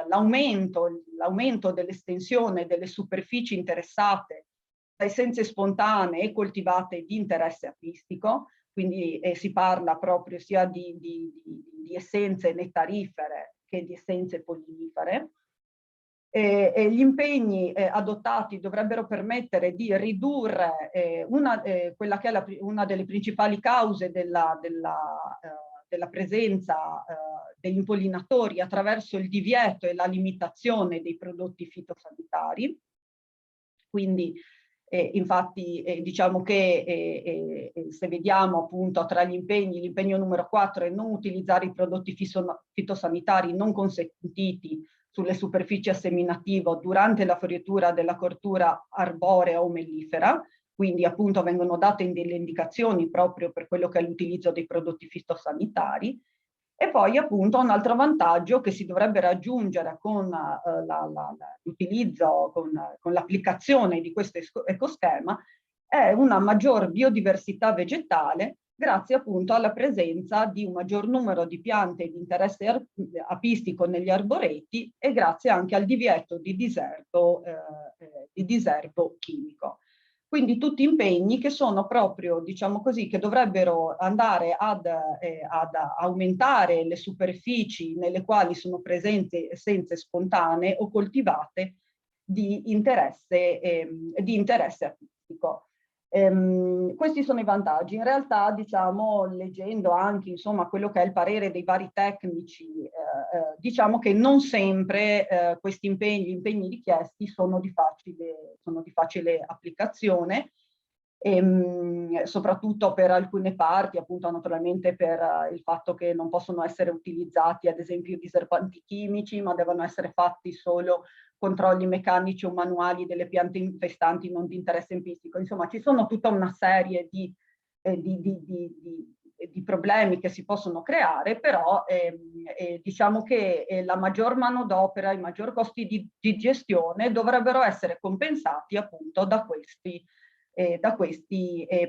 l'aumento dell'estensione delle superfici interessate da essenze spontanee e coltivate di interesse apistico, quindi si parla proprio sia di essenze nettarifere che di essenze pollinifere. Gli impegni adottati dovrebbero permettere di ridurre quella che è una delle principali cause della presenza degli impollinatori attraverso il divieto e la limitazione dei prodotti fitosanitari. Quindi infatti diciamo che se vediamo appunto tra gli impegni, l'impegno numero 4 è non utilizzare i prodotti fitosanitari non consentiti sulle superfici a seminativo durante la fioritura della coltura arborea o mellifera, quindi appunto vengono date delle indicazioni proprio per quello che è l'utilizzo dei prodotti fitosanitari. E poi appunto un altro vantaggio che si dovrebbe raggiungere con l'utilizzo, con l'applicazione di questo ecoschema, è una maggior biodiversità vegetale grazie appunto alla presenza di un maggior numero di piante di interesse apistico negli arboreti e grazie anche al divieto di diserbo chimico. Quindi tutti impegni che sono proprio, diciamo così, che dovrebbero andare ad aumentare le superfici nelle quali sono presenti essenze spontanee o coltivate di interesse apistico. Questi sono i vantaggi. In realtà, diciamo, leggendo anche insomma quello che è il parere dei vari tecnici, diciamo che non sempre questi gli impegni richiesti sono di facile applicazione, soprattutto per alcune parti, appunto naturalmente per il fatto che non possono essere utilizzati ad esempio diserbanti chimici, ma devono essere fatti solo controlli meccanici o manuali delle piante infestanti non di interesse apistico. Insomma, ci sono tutta una serie di problemi che si possono creare, però diciamo che la maggior manodopera, i maggior costi di gestione dovrebbero essere compensati appunto da questi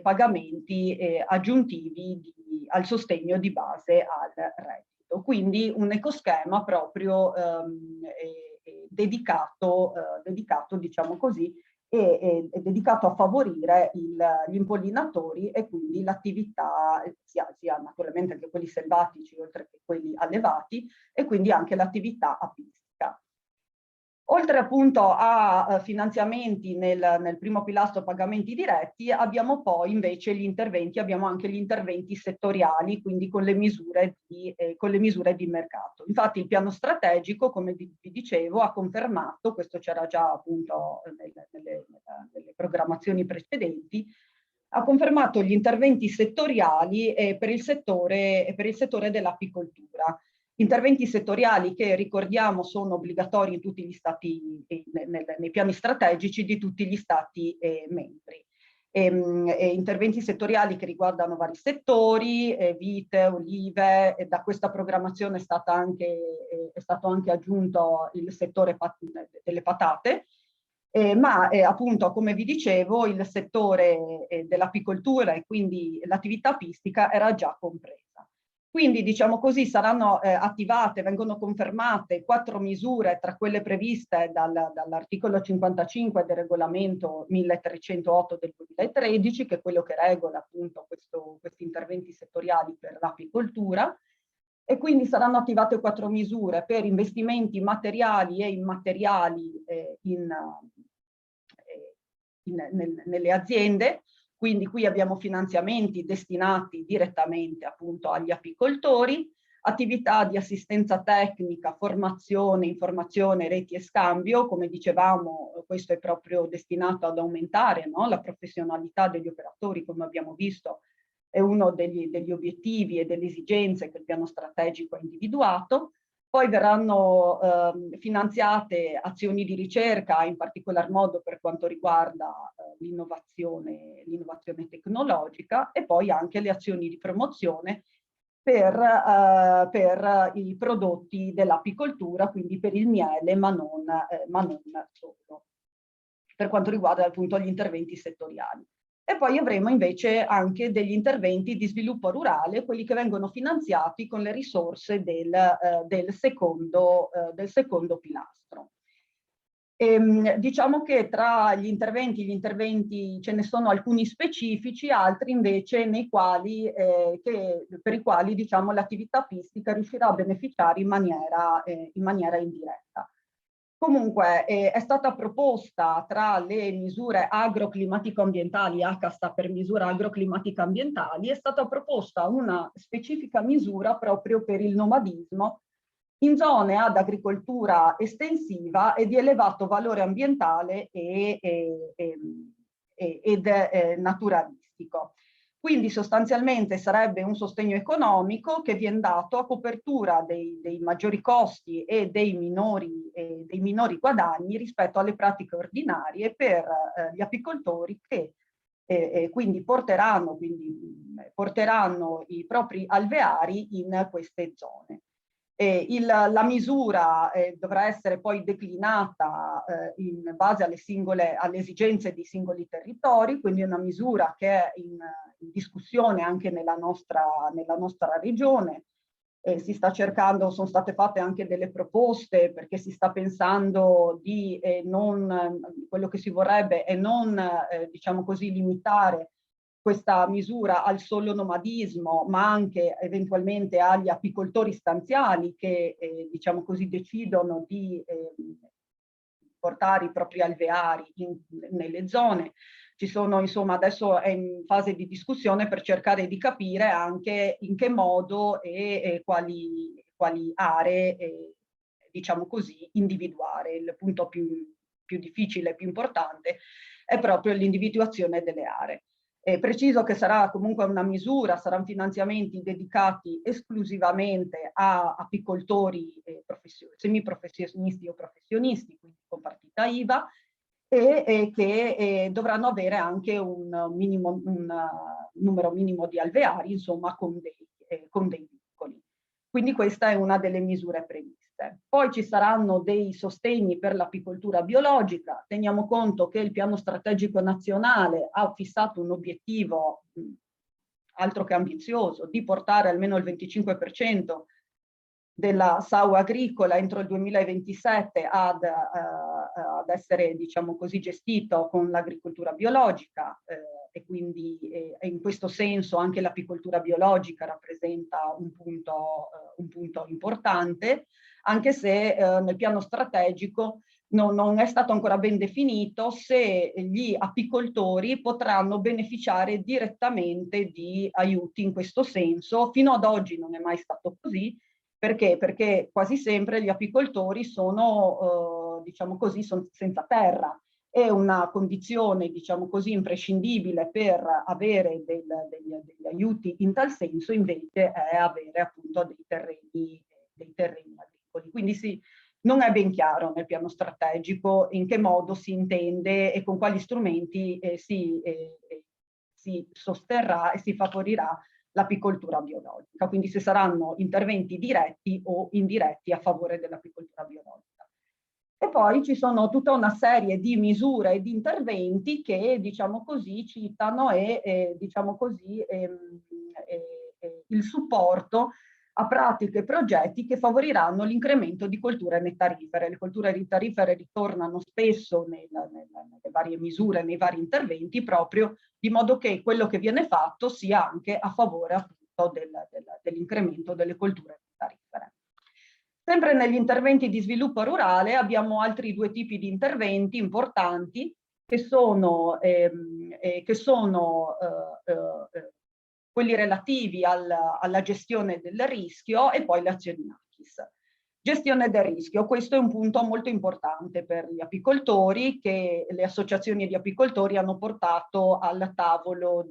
pagamenti aggiuntivi al sostegno di base al reddito. Quindi un ecoschema proprio dedicato, diciamo così, è dedicato a favorire gli impollinatori e quindi l'attività, sia naturalmente anche quelli selvatici oltre che quelli allevati, e quindi anche l'attività apistica. Oltre appunto a finanziamenti nel primo pilastro pagamenti diretti, abbiamo poi invece gli interventi, abbiamo anche gli interventi settoriali, quindi con le misure di mercato. Infatti il piano strategico, come vi dicevo, ha confermato, questo c'era già appunto nelle programmazioni precedenti, ha confermato gli interventi settoriali per il settore dell'apicoltura. Interventi settoriali che, ricordiamo, sono obbligatori in tutti gli stati, nei piani strategici di tutti gli stati membri. Interventi settoriali che riguardano vari settori, vite, olive, e da questa programmazione è stato anche aggiunto il settore delle patate, ma appunto, come vi dicevo, il settore dell'apicoltura e quindi l'attività apistica era già compresa. Quindi, diciamo così, saranno attivate, vengono confermate 4 misure tra quelle previste dall'articolo 55 del regolamento 1308 del 2013, che è quello che regola appunto questi interventi settoriali per l'apicoltura. E quindi saranno attivate 4 misure per investimenti materiali e immateriali nelle aziende. Quindi qui abbiamo finanziamenti destinati direttamente appunto agli apicoltori, attività di assistenza tecnica, formazione, informazione, reti e scambio. Come dicevamo, questo è proprio destinato ad aumentare, no, la professionalità degli operatori, come abbiamo visto è uno degli obiettivi e delle esigenze che il piano strategico ha individuato. Poi verranno finanziate azioni di ricerca, in particolar modo per quanto riguarda l'innovazione tecnologica, e poi anche le azioni di promozione per i prodotti dell'apicoltura, quindi per il miele, ma non solo, per quanto riguarda appunto gli interventi settoriali. E poi avremo invece anche degli interventi di sviluppo rurale, quelli che vengono finanziati con le risorse del secondo pilastro. Diciamo che tra gli interventi ce ne sono alcuni specifici, altri invece per i quali diciamo, l'attività apistica riuscirà a beneficiare in maniera indiretta. Comunque è stata proposta tra le misure agroclimatico-ambientali, H sta per misure agroclimatico-ambientali, è stata proposta una specifica misura proprio per il nomadismo in zone ad agricoltura estensiva e di elevato valore ambientale ed naturalistico. Quindi sostanzialmente sarebbe un sostegno economico che viene dato a copertura dei maggiori costi e dei minori guadagni rispetto alle pratiche ordinarie per gli apicoltori che quindi porteranno i propri alveari in queste zone. La misura dovrà essere poi declinata in base alle esigenze dei singoli territori, quindi è una misura che è in discussione anche nella nostra regione. Sono state fatte anche delle proposte perché si sta pensando di quello che si vorrebbe è non diciamo così limitare questa misura al solo nomadismo, ma anche eventualmente agli apicoltori stanziali che, diciamo così, decidono di portare i propri alveari nelle zone. Ci sono, insomma, adesso è in fase di discussione per cercare di capire anche in che modo e quali aree, diciamo così, individuare. Il punto più difficile e più importante è proprio l'individuazione delle aree. Preciso che sarà comunque una misura, saranno finanziamenti dedicati esclusivamente a apicoltori semiprofessionisti o professionisti, quindi con partita IVA, e che dovranno avere anche un numero minimo di alveari, insomma, con dei vincoli. Quindi questa è una delle misure previste. Poi ci saranno dei sostegni per l'apicoltura biologica. Teniamo conto che il piano strategico nazionale ha fissato un obiettivo altro che ambizioso di portare almeno il 25% della SAU agricola entro il 2027 ad essere, diciamo così, gestito con l'agricoltura biologica, e quindi in questo senso anche l'apicoltura biologica rappresenta un punto importante, anche se nel piano strategico non è stato ancora ben definito se gli apicoltori potranno beneficiare direttamente di aiuti in questo senso. Fino ad oggi non è mai stato così. Perché? Perché quasi sempre gli apicoltori sono, diciamo così, senza terra. È una condizione, diciamo così, imprescindibile per avere degli aiuti in tal senso, invece è avere appunto dei terreni agricoli. Quindi non è ben chiaro nel piano strategico in che modo si intende e con quali strumenti si sosterrà e si favorirà l'apicoltura biologica, quindi se saranno interventi diretti o indiretti a favore dell'apicoltura biologica. E poi ci sono tutta una serie di misure e di interventi che, diciamo così, citano diciamo così, il supporto a pratiche e progetti che favoriranno l'incremento di colture nettarifere. Le colture nettarifere ritornano spesso nelle varie misure, nei vari interventi, proprio di modo che quello che viene fatto sia anche a favore appunto dell'incremento delle colture nettarifere. Sempre negli interventi di sviluppo rurale abbiamo altri due tipi di interventi importanti che sono quelli relativi alla gestione del rischio e poi le azioni NACIS. Gestione del rischio, questo è un punto molto importante per gli apicoltori che le associazioni di apicoltori hanno portato al tavolo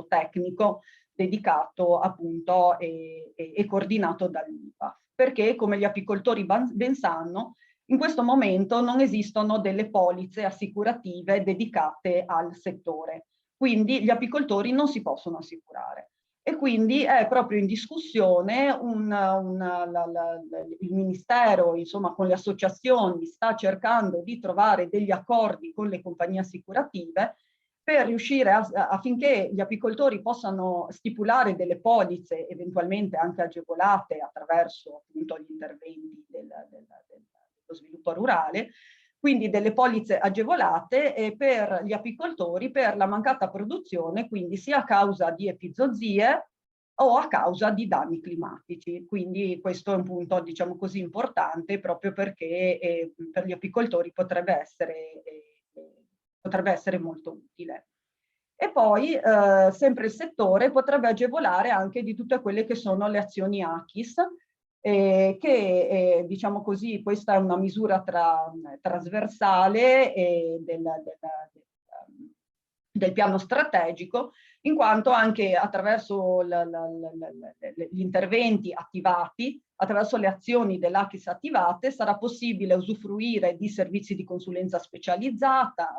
tecnico dedicato appunto e coordinato dall'IPAF, perché come gli apicoltori ben sanno, in questo momento non esistono delle polizze assicurative dedicate al settore, quindi gli apicoltori non si possono assicurare. E quindi è proprio in discussione il Ministero, insomma, con le associazioni, sta cercando di trovare degli accordi con le compagnie assicurative per riuscire affinché gli apicoltori possano stipulare delle polizze eventualmente anche agevolate attraverso appunto gli interventi dello sviluppo rurale, quindi delle polizze agevolate per gli apicoltori per la mancata produzione, quindi sia a causa di epizoozie o a causa di danni climatici. Quindi questo è un punto, diciamo così, importante proprio perché per gli apicoltori potrebbe essere molto utile. E poi sempre il settore potrebbe agevolare anche di tutte quelle che sono le azioni ACHIS, che diciamo così, questa è una misura trasversale del piano strategico, in quanto anche attraverso gli interventi attivati, attraverso le azioni dell'ACHIS attivate, sarà possibile usufruire di servizi di consulenza specializzata,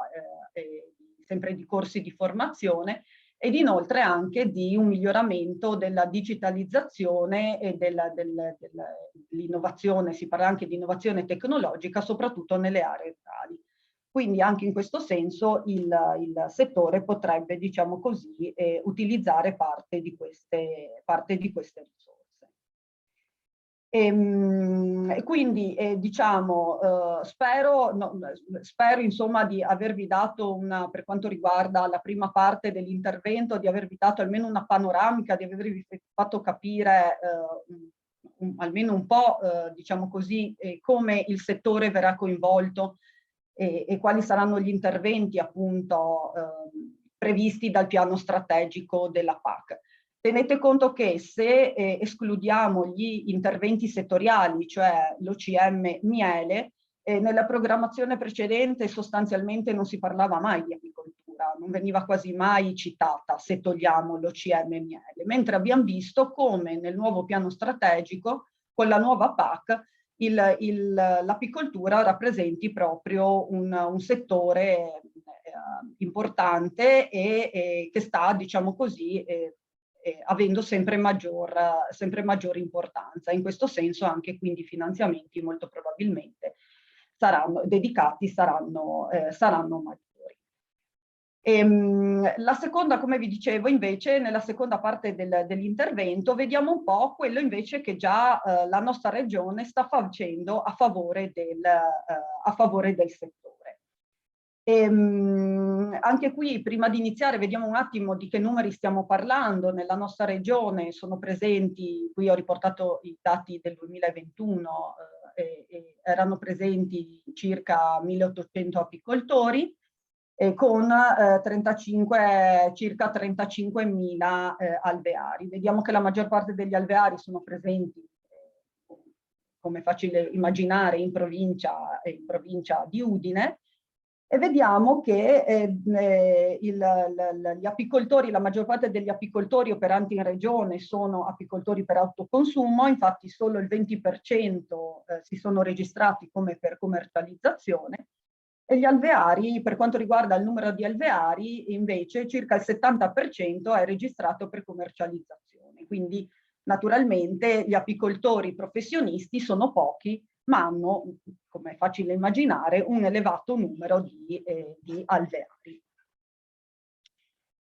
sempre di corsi di formazione, ed inoltre anche di un miglioramento della digitalizzazione e dell'innovazione, si parla anche di innovazione tecnologica, soprattutto nelle aree rurali. Quindi anche in questo senso il settore potrebbe, diciamo così, utilizzare parte di queste risorse. E quindi diciamo spero insomma di avervi dato per quanto riguarda la prima parte dell'intervento, di avervi dato almeno una panoramica, di avervi fatto capire almeno un po' diciamo così come il settore verrà coinvolto e quali saranno gli interventi appunto previsti dal piano strategico della PAC. Tenete conto che se escludiamo gli interventi settoriali, cioè l'OCM miele, nella programmazione precedente sostanzialmente non si parlava mai di apicoltura, non veniva quasi mai citata se togliamo l'OCM miele, mentre abbiamo visto come nel nuovo piano strategico, con la nuova PAC, l'apicoltura rappresenti proprio un settore importante e che sta, diciamo così, avendo sempre maggiore importanza. In questo senso anche quindi i finanziamenti molto probabilmente saranno maggiori. La seconda, come vi dicevo, invece, nella seconda parte dell'intervento vediamo un po' quello invece che già la nostra regione sta facendo a favore del settore. Anche qui, prima di iniziare, vediamo un attimo di che numeri stiamo parlando. Nella nostra regione sono presenti, qui ho riportato i dati del 2021, erano presenti circa 1800 apicoltori, con circa 35.000 alveari. Vediamo che la maggior parte degli alveari sono presenti, come è facile immaginare, in provincia di Udine, e vediamo che gli apicoltori, la maggior parte degli apicoltori operanti in regione sono apicoltori per autoconsumo, infatti solo il 20% si sono registrati come per commercializzazione, e gli alveari, per quanto riguarda il numero di alveari, invece circa il 70% è registrato per commercializzazione. Quindi naturalmente gli apicoltori professionisti sono pochi, ma hanno, come è facile immaginare, un elevato numero di alveari.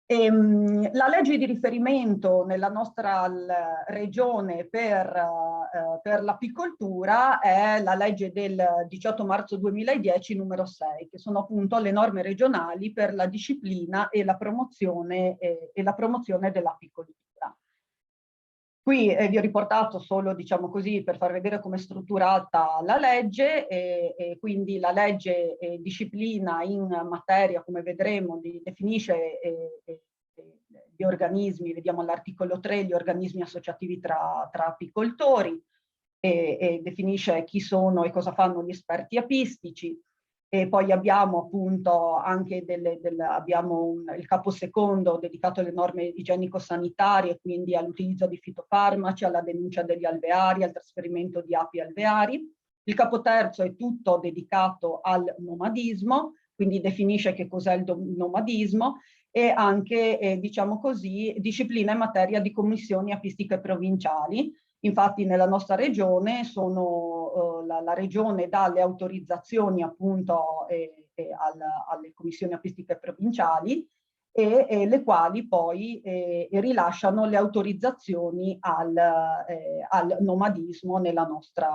La legge di riferimento nella nostra regione per l'apicoltura è la legge del 18 marzo 2010 numero 6, che sono appunto le norme regionali per la disciplina e la promozione dell'apicoltura. Qui vi ho riportato solo, diciamo così, per far vedere come è strutturata la legge, e quindi la legge disciplina in materia, come vedremo, definisce gli organismi, vediamo all'articolo 3, gli organismi associativi tra apicoltori, e definisce chi sono e cosa fanno gli esperti apistici. E poi abbiamo appunto anche il capo secondo dedicato alle norme igienico-sanitarie, quindi all'utilizzo di fitofarmaci, alla denuncia degli alveari, al trasferimento di api alveari. Il capo terzo è tutto dedicato al nomadismo, quindi definisce che cos'è il nomadismo, e anche, diciamo così, disciplina in materia di commissioni apistiche provinciali. Infatti nella nostra regione la regione dà le autorizzazioni appunto alle commissioni apistiche provinciali, e le quali poi rilasciano le autorizzazioni al nomadismo nella nostra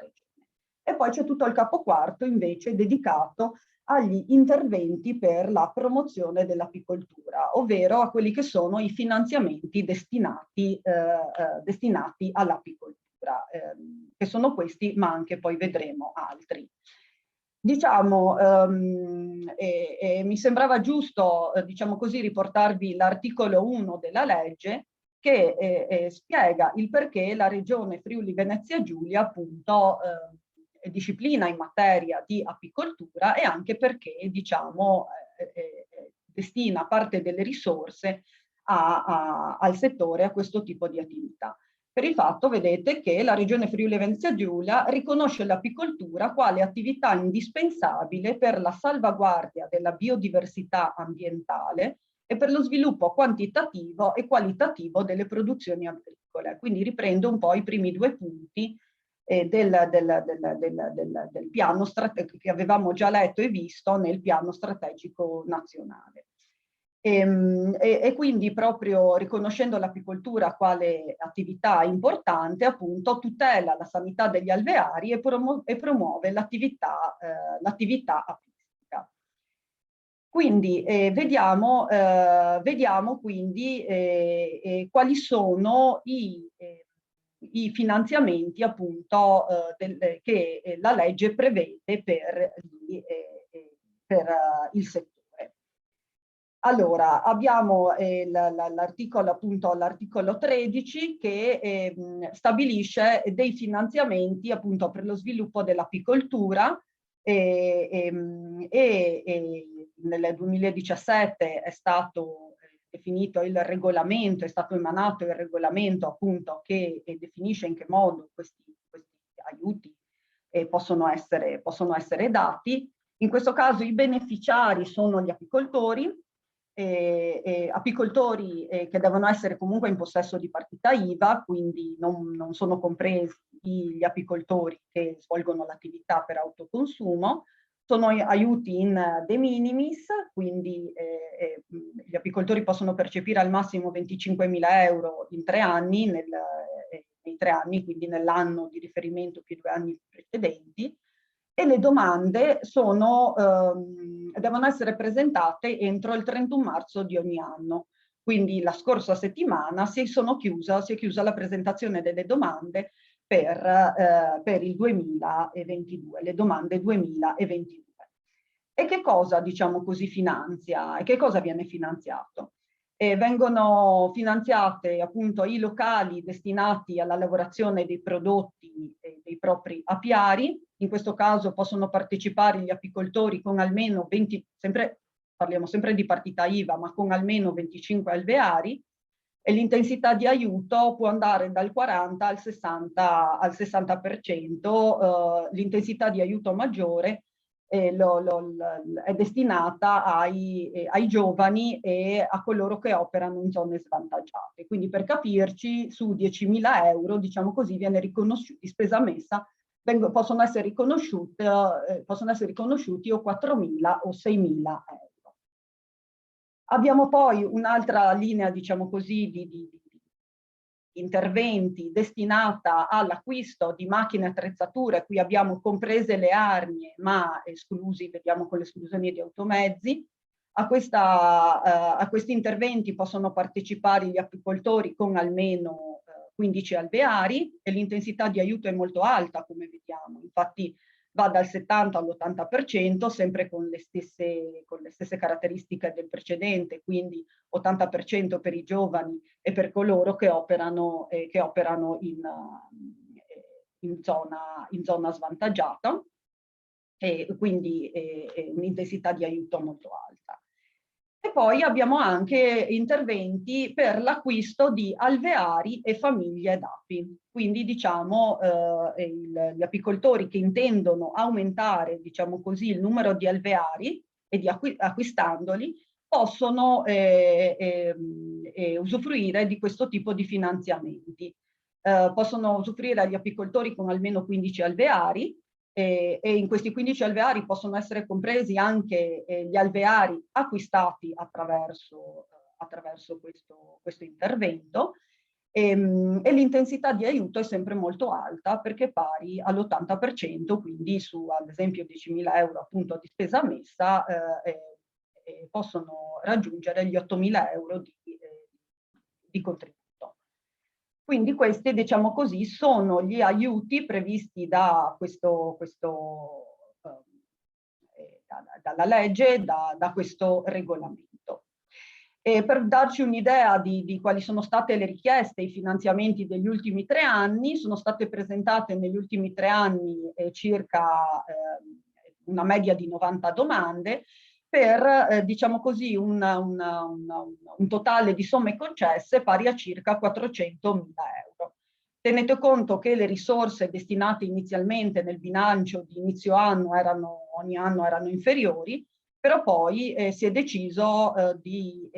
regione. E poi c'è tutto il capo quarto invece dedicato agli interventi per la promozione dell'apicoltura, ovvero a quelli che sono i finanziamenti destinati all'apicoltura, che sono questi, ma anche poi vedremo altri. Diciamo, mi sembrava giusto, diciamo così, riportarvi l'articolo 1 della legge, che spiega il perché la Regione Friuli Venezia Giulia appunto disciplina in materia di apicoltura, e anche perché, diciamo, destina parte delle risorse al settore, a questo tipo di attività. Per il fatto, vedete, che la Regione Friuli Venezia Giulia riconosce l'apicoltura quale attività indispensabile per la salvaguardia della biodiversità ambientale e per lo sviluppo quantitativo e qualitativo delle produzioni agricole. Quindi riprendo un po' i primi due punti del piano strategico che avevamo già letto e visto nel piano strategico nazionale. E quindi proprio riconoscendo l'apicoltura quale attività importante, appunto tutela la sanità degli alveari e promuove l'attività apistica. Quindi vediamo quindi quali sono i finanziamenti appunto che la legge prevede per il settore. Allora, abbiamo l'articolo 13 che stabilisce dei finanziamenti appunto per lo sviluppo dell'apicoltura, e nel 2017 è stato definito il regolamento, è stato emanato il regolamento appunto che definisce in che modo questi aiuti possono essere dati. In questo caso i beneficiari sono gli apicoltori, apicoltori che devono essere comunque in possesso di partita IVA, quindi non sono compresi gli apicoltori che svolgono l'attività per autoconsumo. Sono aiuti in de minimis, quindi gli apicoltori possono percepire al massimo 25.000 euro in 3 anni, nei 3 anni, quindi nell'anno di riferimento più i 2 anni precedenti. E le domande devono essere presentate entro il 31 marzo di ogni anno. Quindi la scorsa settimana si è chiusa la presentazione delle domande per il 2022, le domande 2022. E che cosa, diciamo così, finanzia? E che cosa viene finanziato? Vengono finanziate appunto i locali destinati alla lavorazione dei prodotti dei propri apiari. In questo caso possono partecipare gli apicoltori con almeno 20, parliamo sempre di partita IVA, ma con almeno 25 alveari, e l'intensità di aiuto può andare dal 40 al 60%. L'intensità di aiuto maggiore è destinata ai giovani e a coloro che operano in zone svantaggiate. Quindi, per capirci, su 10.000 euro, diciamo così, viene riconosciuti, spesa messa, possono essere riconosciuti o 4.000 o 6.000 euro. Abbiamo poi un'altra linea, diciamo così, di interventi destinata all'acquisto di macchine e attrezzature. Qui abbiamo comprese le arnie, ma esclusi, vediamo con le esclusioni di automezzi. A questi interventi possono partecipare gli apicoltori con almeno 15 alveari, e l'intensità di aiuto è molto alta, come vediamo. Infatti va dal 70 all'80%, sempre con le stesse caratteristiche del precedente, quindi 80% per i giovani e per coloro che operano in zona svantaggiata, e quindi un'intensità di aiuto molto alta. E poi abbiamo anche interventi per l'acquisto di alveari e famiglie d'api. Quindi, diciamo, gli apicoltori che intendono aumentare, diciamo così, il numero di alveari e acquistandoli possono usufruire di questo tipo di finanziamenti. Possono usufruire gli apicoltori con almeno 15 alveari, e in questi 15 alveari possono essere compresi anche gli alveari acquistati attraverso questo intervento, e l'intensità di aiuto è sempre molto alta, perché è pari all'80%, quindi su, ad esempio, 10.000 euro appunto di spesa messa, possono raggiungere gli 8.000 euro di contributo. Quindi questi, diciamo così, sono gli aiuti previsti dalla legge, da questo regolamento. E per darci un'idea di quali sono state le richieste, i finanziamenti degli ultimi 3 anni, sono state presentate negli ultimi 3 anni circa una media di 90 domande, per, diciamo così, un totale di somme concesse pari a circa 400.000 euro. Tenete conto che le risorse destinate inizialmente nel bilancio di inizio anno ogni anno erano inferiori, però poi si è deciso di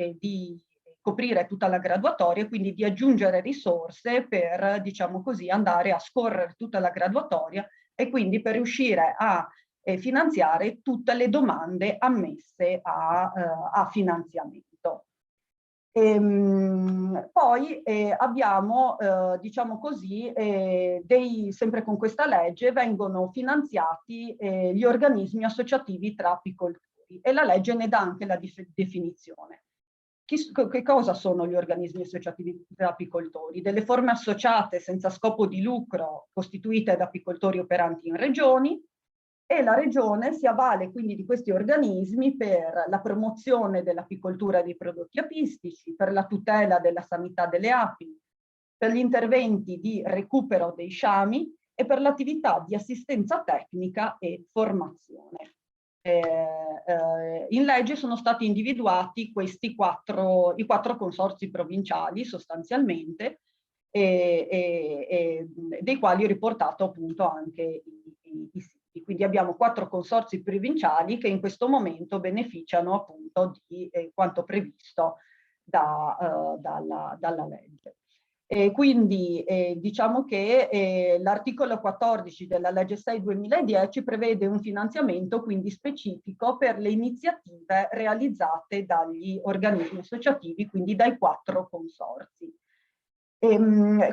coprire tutta la graduatoria, quindi di aggiungere risorse per, diciamo così, andare a scorrere tutta la graduatoria, e quindi per riuscire a finanziare tutte le domande ammesse a finanziamento. Poi abbiamo, diciamo così, sempre con questa legge vengono finanziati gli organismi associativi tra apicoltori, e la legge ne dà anche la definizione. Che cosa sono gli organismi associativi tra apicoltori? Delle forme associate senza scopo di lucro, costituite da apicoltori operanti in regioni, e la regione si avvale quindi di questi organismi per la promozione dell'apicoltura dei prodotti apistici, per la tutela della sanità delle api, per gli interventi di recupero dei sciami e per l'attività di assistenza tecnica e formazione. In legge sono stati individuati i 4 consorzi provinciali sostanzialmente, dei quali ho riportato appunto anche i siti. Quindi abbiamo 4 consorzi provinciali che in questo momento beneficiano appunto di quanto previsto dalla legge. Quindi diciamo che l'articolo 14 della legge 6/2010 prevede un finanziamento quindi specifico per le iniziative realizzate dagli organismi associativi, quindi dai 4 consorzi.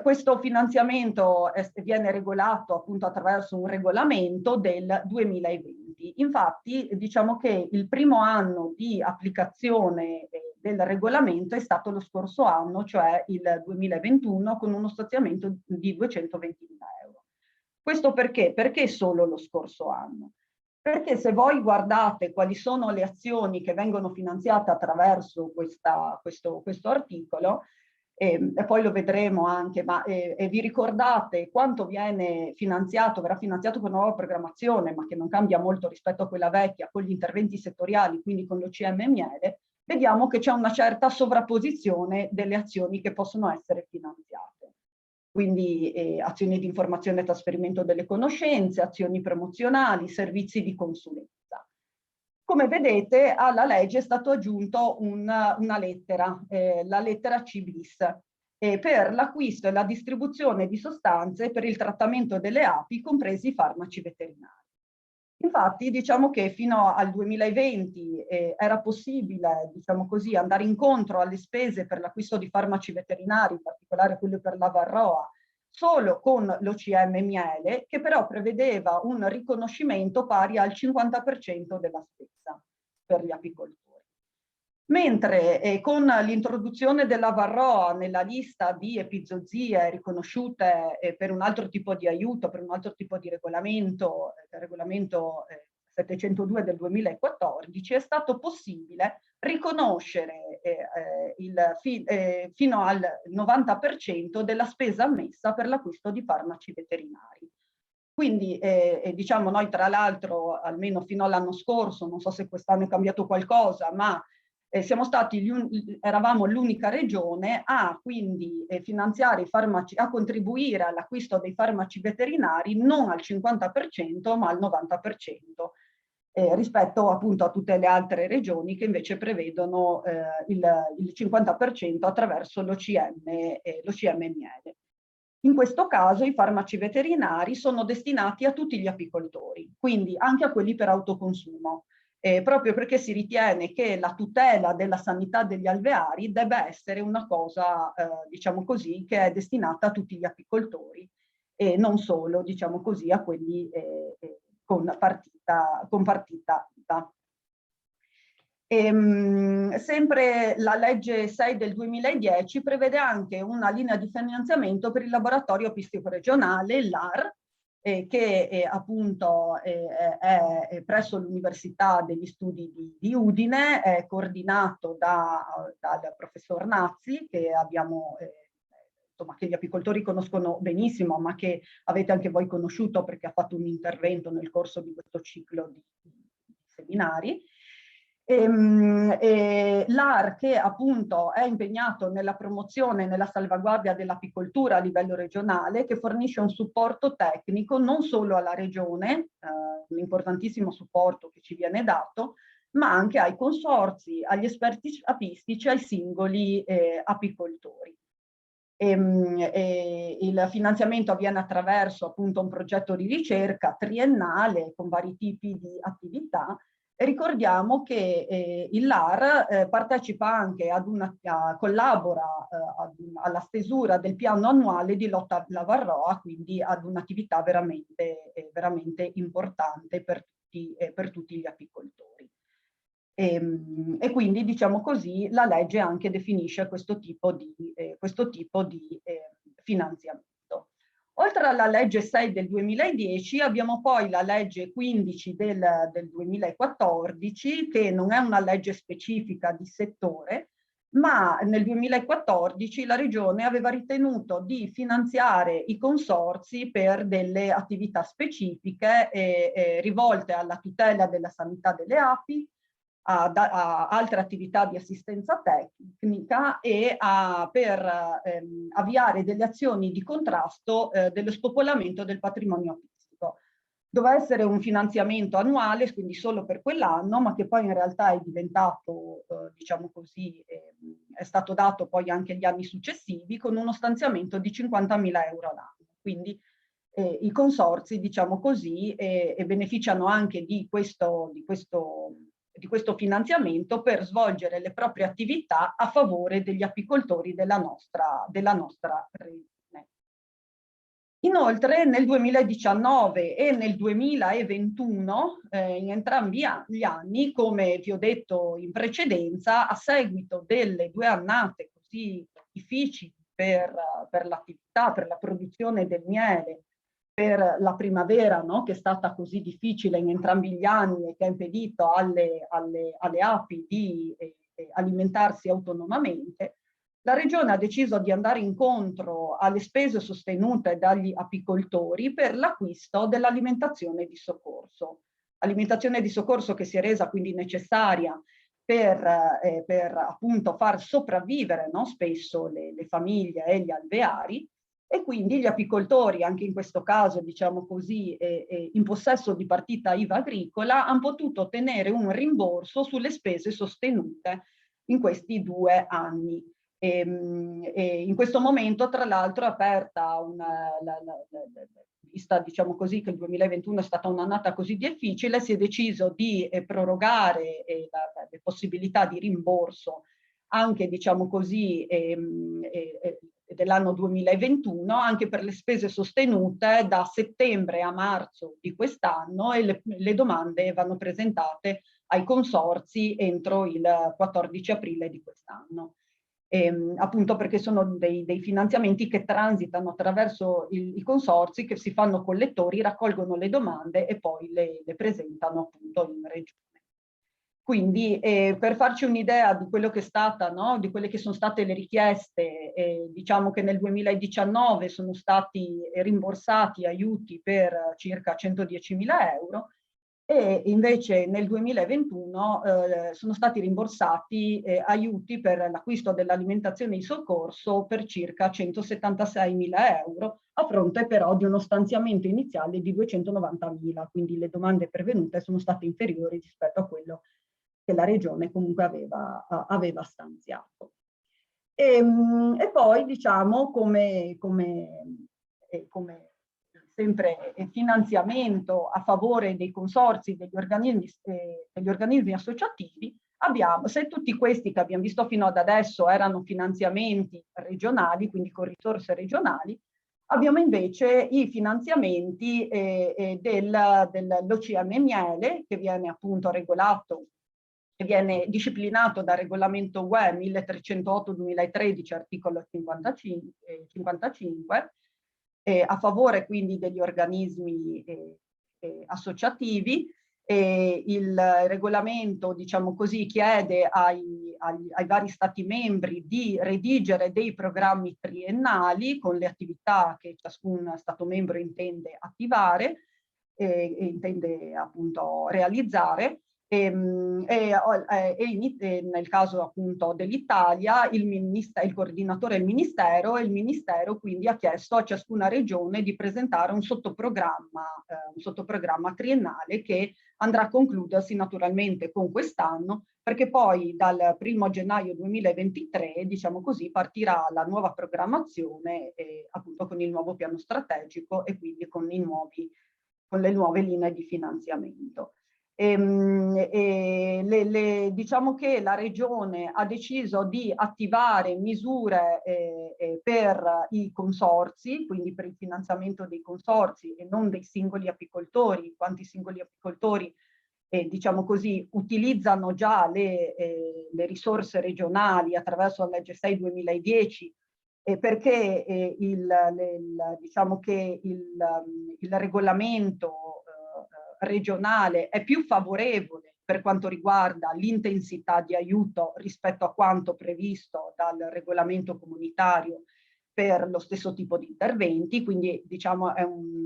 Questo finanziamento viene regolato appunto attraverso un regolamento del 2020. Infatti, diciamo che il primo anno di applicazione del regolamento è stato lo scorso anno, cioè il 2021, con uno stanziamento di 220.000 euro. Questo perché? Perché solo lo scorso anno? Perché se voi guardate quali sono le azioni che vengono finanziate attraverso questo articolo, e poi lo vedremo anche, ma vi ricordate quanto verrà finanziato con nuova programmazione, ma che non cambia molto rispetto a quella vecchia, con gli interventi settoriali, quindi con l'OCM Miele, vediamo che c'è una certa sovrapposizione delle azioni che possono essere finanziate. Quindi azioni di informazione e trasferimento delle conoscenze, azioni promozionali, servizi di consulenza. Come vedete, alla legge è stato aggiunto una lettera, la lettera C-bis, per l'acquisto e la distribuzione di sostanze per il trattamento delle api, compresi i farmaci veterinari. Infatti, diciamo che fino al 2020 era possibile, diciamo così, andare incontro alle spese per l'acquisto di farmaci veterinari, in particolare quello per la varroa, solo con l'OCM Miele, che però prevedeva un riconoscimento pari al 50% della spesa per gli apicoltori. Mentre con l'introduzione della varroa nella lista di epizoozie riconosciute per un altro tipo di aiuto, per un altro tipo di regolamento, il regolamento 702 del 2014, è stato possibile riconoscere fino al 90% della spesa ammessa per l'acquisto di farmaci veterinari. Quindi diciamo noi tra l'altro, almeno fino all'anno scorso, non so se quest'anno è cambiato qualcosa, ma eravamo l'unica regione a quindi finanziare i farmaci, a contribuire all'acquisto dei farmaci veterinari non al 50% ma al 90%, rispetto appunto a tutte le altre regioni che invece prevedono il 50% attraverso l'OCM Miele. In questo caso i farmaci veterinari sono destinati a tutti gli apicoltori, quindi anche a quelli per autoconsumo. Proprio perché si ritiene che la tutela della sanità degli alveari debba essere una cosa, diciamo così, che è destinata a tutti gli apicoltori e non solo, diciamo così, a quelli con partita IVA. Sempre la legge 6 del 2010 prevede anche una linea di finanziamento per il laboratorio apistico regionale, l'AR, che appunto è presso l'Università degli Studi di Udine, è coordinato dal professor Nazzi, che abbiamo, insomma, che gli apicoltori conoscono benissimo, ma che avete anche voi conosciuto perché ha fatto un intervento nel corso di questo ciclo di seminari. L'AR, che appunto è impegnato nella promozione e nella salvaguardia dell'apicoltura a livello regionale, che fornisce un supporto tecnico non solo alla regione, un importantissimo supporto che ci viene dato, ma anche ai consorzi, agli esperti apistici, ai singoli apicoltori. Il finanziamento avviene attraverso appunto un progetto di ricerca triennale con vari tipi di attività. E ricordiamo che il LAR partecipa anche collabora alla stesura del piano annuale di lotta alla varroa, quindi ad un'attività veramente importante per tutti gli apicoltori. E quindi, diciamo così, la legge anche definisce questo tipo di finanziamento. Oltre alla legge 6 del 2010 abbiamo poi la legge 15 del 2014, che non è una legge specifica di settore, ma nel 2014 la Regione aveva ritenuto di finanziare i consorzi per delle attività specifiche rivolte alla tutela della sanità delle api, a altre attività di assistenza tecnica e per avviare delle azioni di contrasto dello spopolamento del patrimonio apistico. Doveva essere un finanziamento annuale, quindi solo per quell'anno, ma che poi in realtà è diventato, diciamo così, è stato dato poi anche gli anni successivi con uno stanziamento di 50.000 euro all'anno. Quindi i consorzi, diciamo così, beneficiano anche di questo finanziamento per svolgere le proprie attività a favore degli apicoltori della nostra regione. Inoltre nel 2019 e nel 2021, in entrambi gli anni, come vi ho detto in precedenza, a seguito delle 2 annate così difficili per l'attività, per la produzione del miele per la primavera, no? Che è stata così difficile in entrambi gli anni e che ha impedito alle api di alimentarsi autonomamente, la Regione ha deciso di andare incontro alle spese sostenute dagli apicoltori per l'acquisto dell'alimentazione di soccorso. Alimentazione di soccorso che si è resa quindi necessaria per appunto far sopravvivere, no? Spesso le famiglie e gli alveari, e quindi gli apicoltori, anche in questo caso, diciamo così, in possesso di partita IVA agricola, hanno potuto ottenere un rimborso sulle spese sostenute in questi 2 anni. E in questo momento, tra l'altro, è aperta vista, diciamo così, che il 2021 è stata un'annata così difficile, si è deciso di prorogare le possibilità di rimborso anche, diciamo così, dell'anno 2021, anche per le spese sostenute da settembre a marzo di quest'anno, e le domande vanno presentate ai consorzi entro il 14 aprile di quest'anno. Appunto perché sono dei finanziamenti che transitano attraverso i consorzi, che si fanno collettori, raccolgono le domande e poi le presentano appunto in regione. Quindi per farci un'idea di quello che è stata, no? Di quelle che sono state le richieste, diciamo che nel 2019 sono stati rimborsati aiuti per circa 110.000 euro, e invece nel 2021 sono stati rimborsati aiuti per l'acquisto dell'alimentazione di soccorso per circa 176.000 euro, a fronte però di uno stanziamento iniziale di 290.000, quindi le domande pervenute sono state inferiori rispetto a quello che la Regione comunque aveva stanziato. E poi, diciamo, come sempre finanziamento a favore dei consorzi, degli organismi associativi, abbiamo, se tutti questi che abbiamo visto fino ad adesso erano finanziamenti regionali, quindi con risorse regionali, abbiamo invece i finanziamenti dell'OCM Miele, che viene appunto regolato, che viene disciplinato dal regolamento UE 1308-2013, articolo 55, a favore quindi degli organismi associativi. Il regolamento, diciamo così, chiede ai vari Stati membri di redigere dei programmi triennali con le attività che ciascun Stato membro intende attivare e intende appunto realizzare. Nel caso appunto dell'Italia, il coordinatore è il Ministero, e il Ministero quindi ha chiesto a ciascuna regione di presentare un sottoprogramma triennale che andrà a concludersi naturalmente con quest'anno, perché poi dal 1° gennaio 2023, diciamo così, partirà la nuova programmazione appunto con il nuovo piano strategico e quindi con le nuove linee di finanziamento. Diciamo che la Regione ha deciso di attivare misure per i consorzi, quindi per il finanziamento dei consorzi e non dei singoli apicoltori, quanti singoli apicoltori diciamo così, utilizzano già le risorse regionali attraverso la legge 6/2010, perché diciamo che il regolamento regionale è più favorevole per quanto riguarda l'intensità di aiuto rispetto a quanto previsto dal regolamento comunitario per lo stesso tipo di interventi, quindi diciamo è un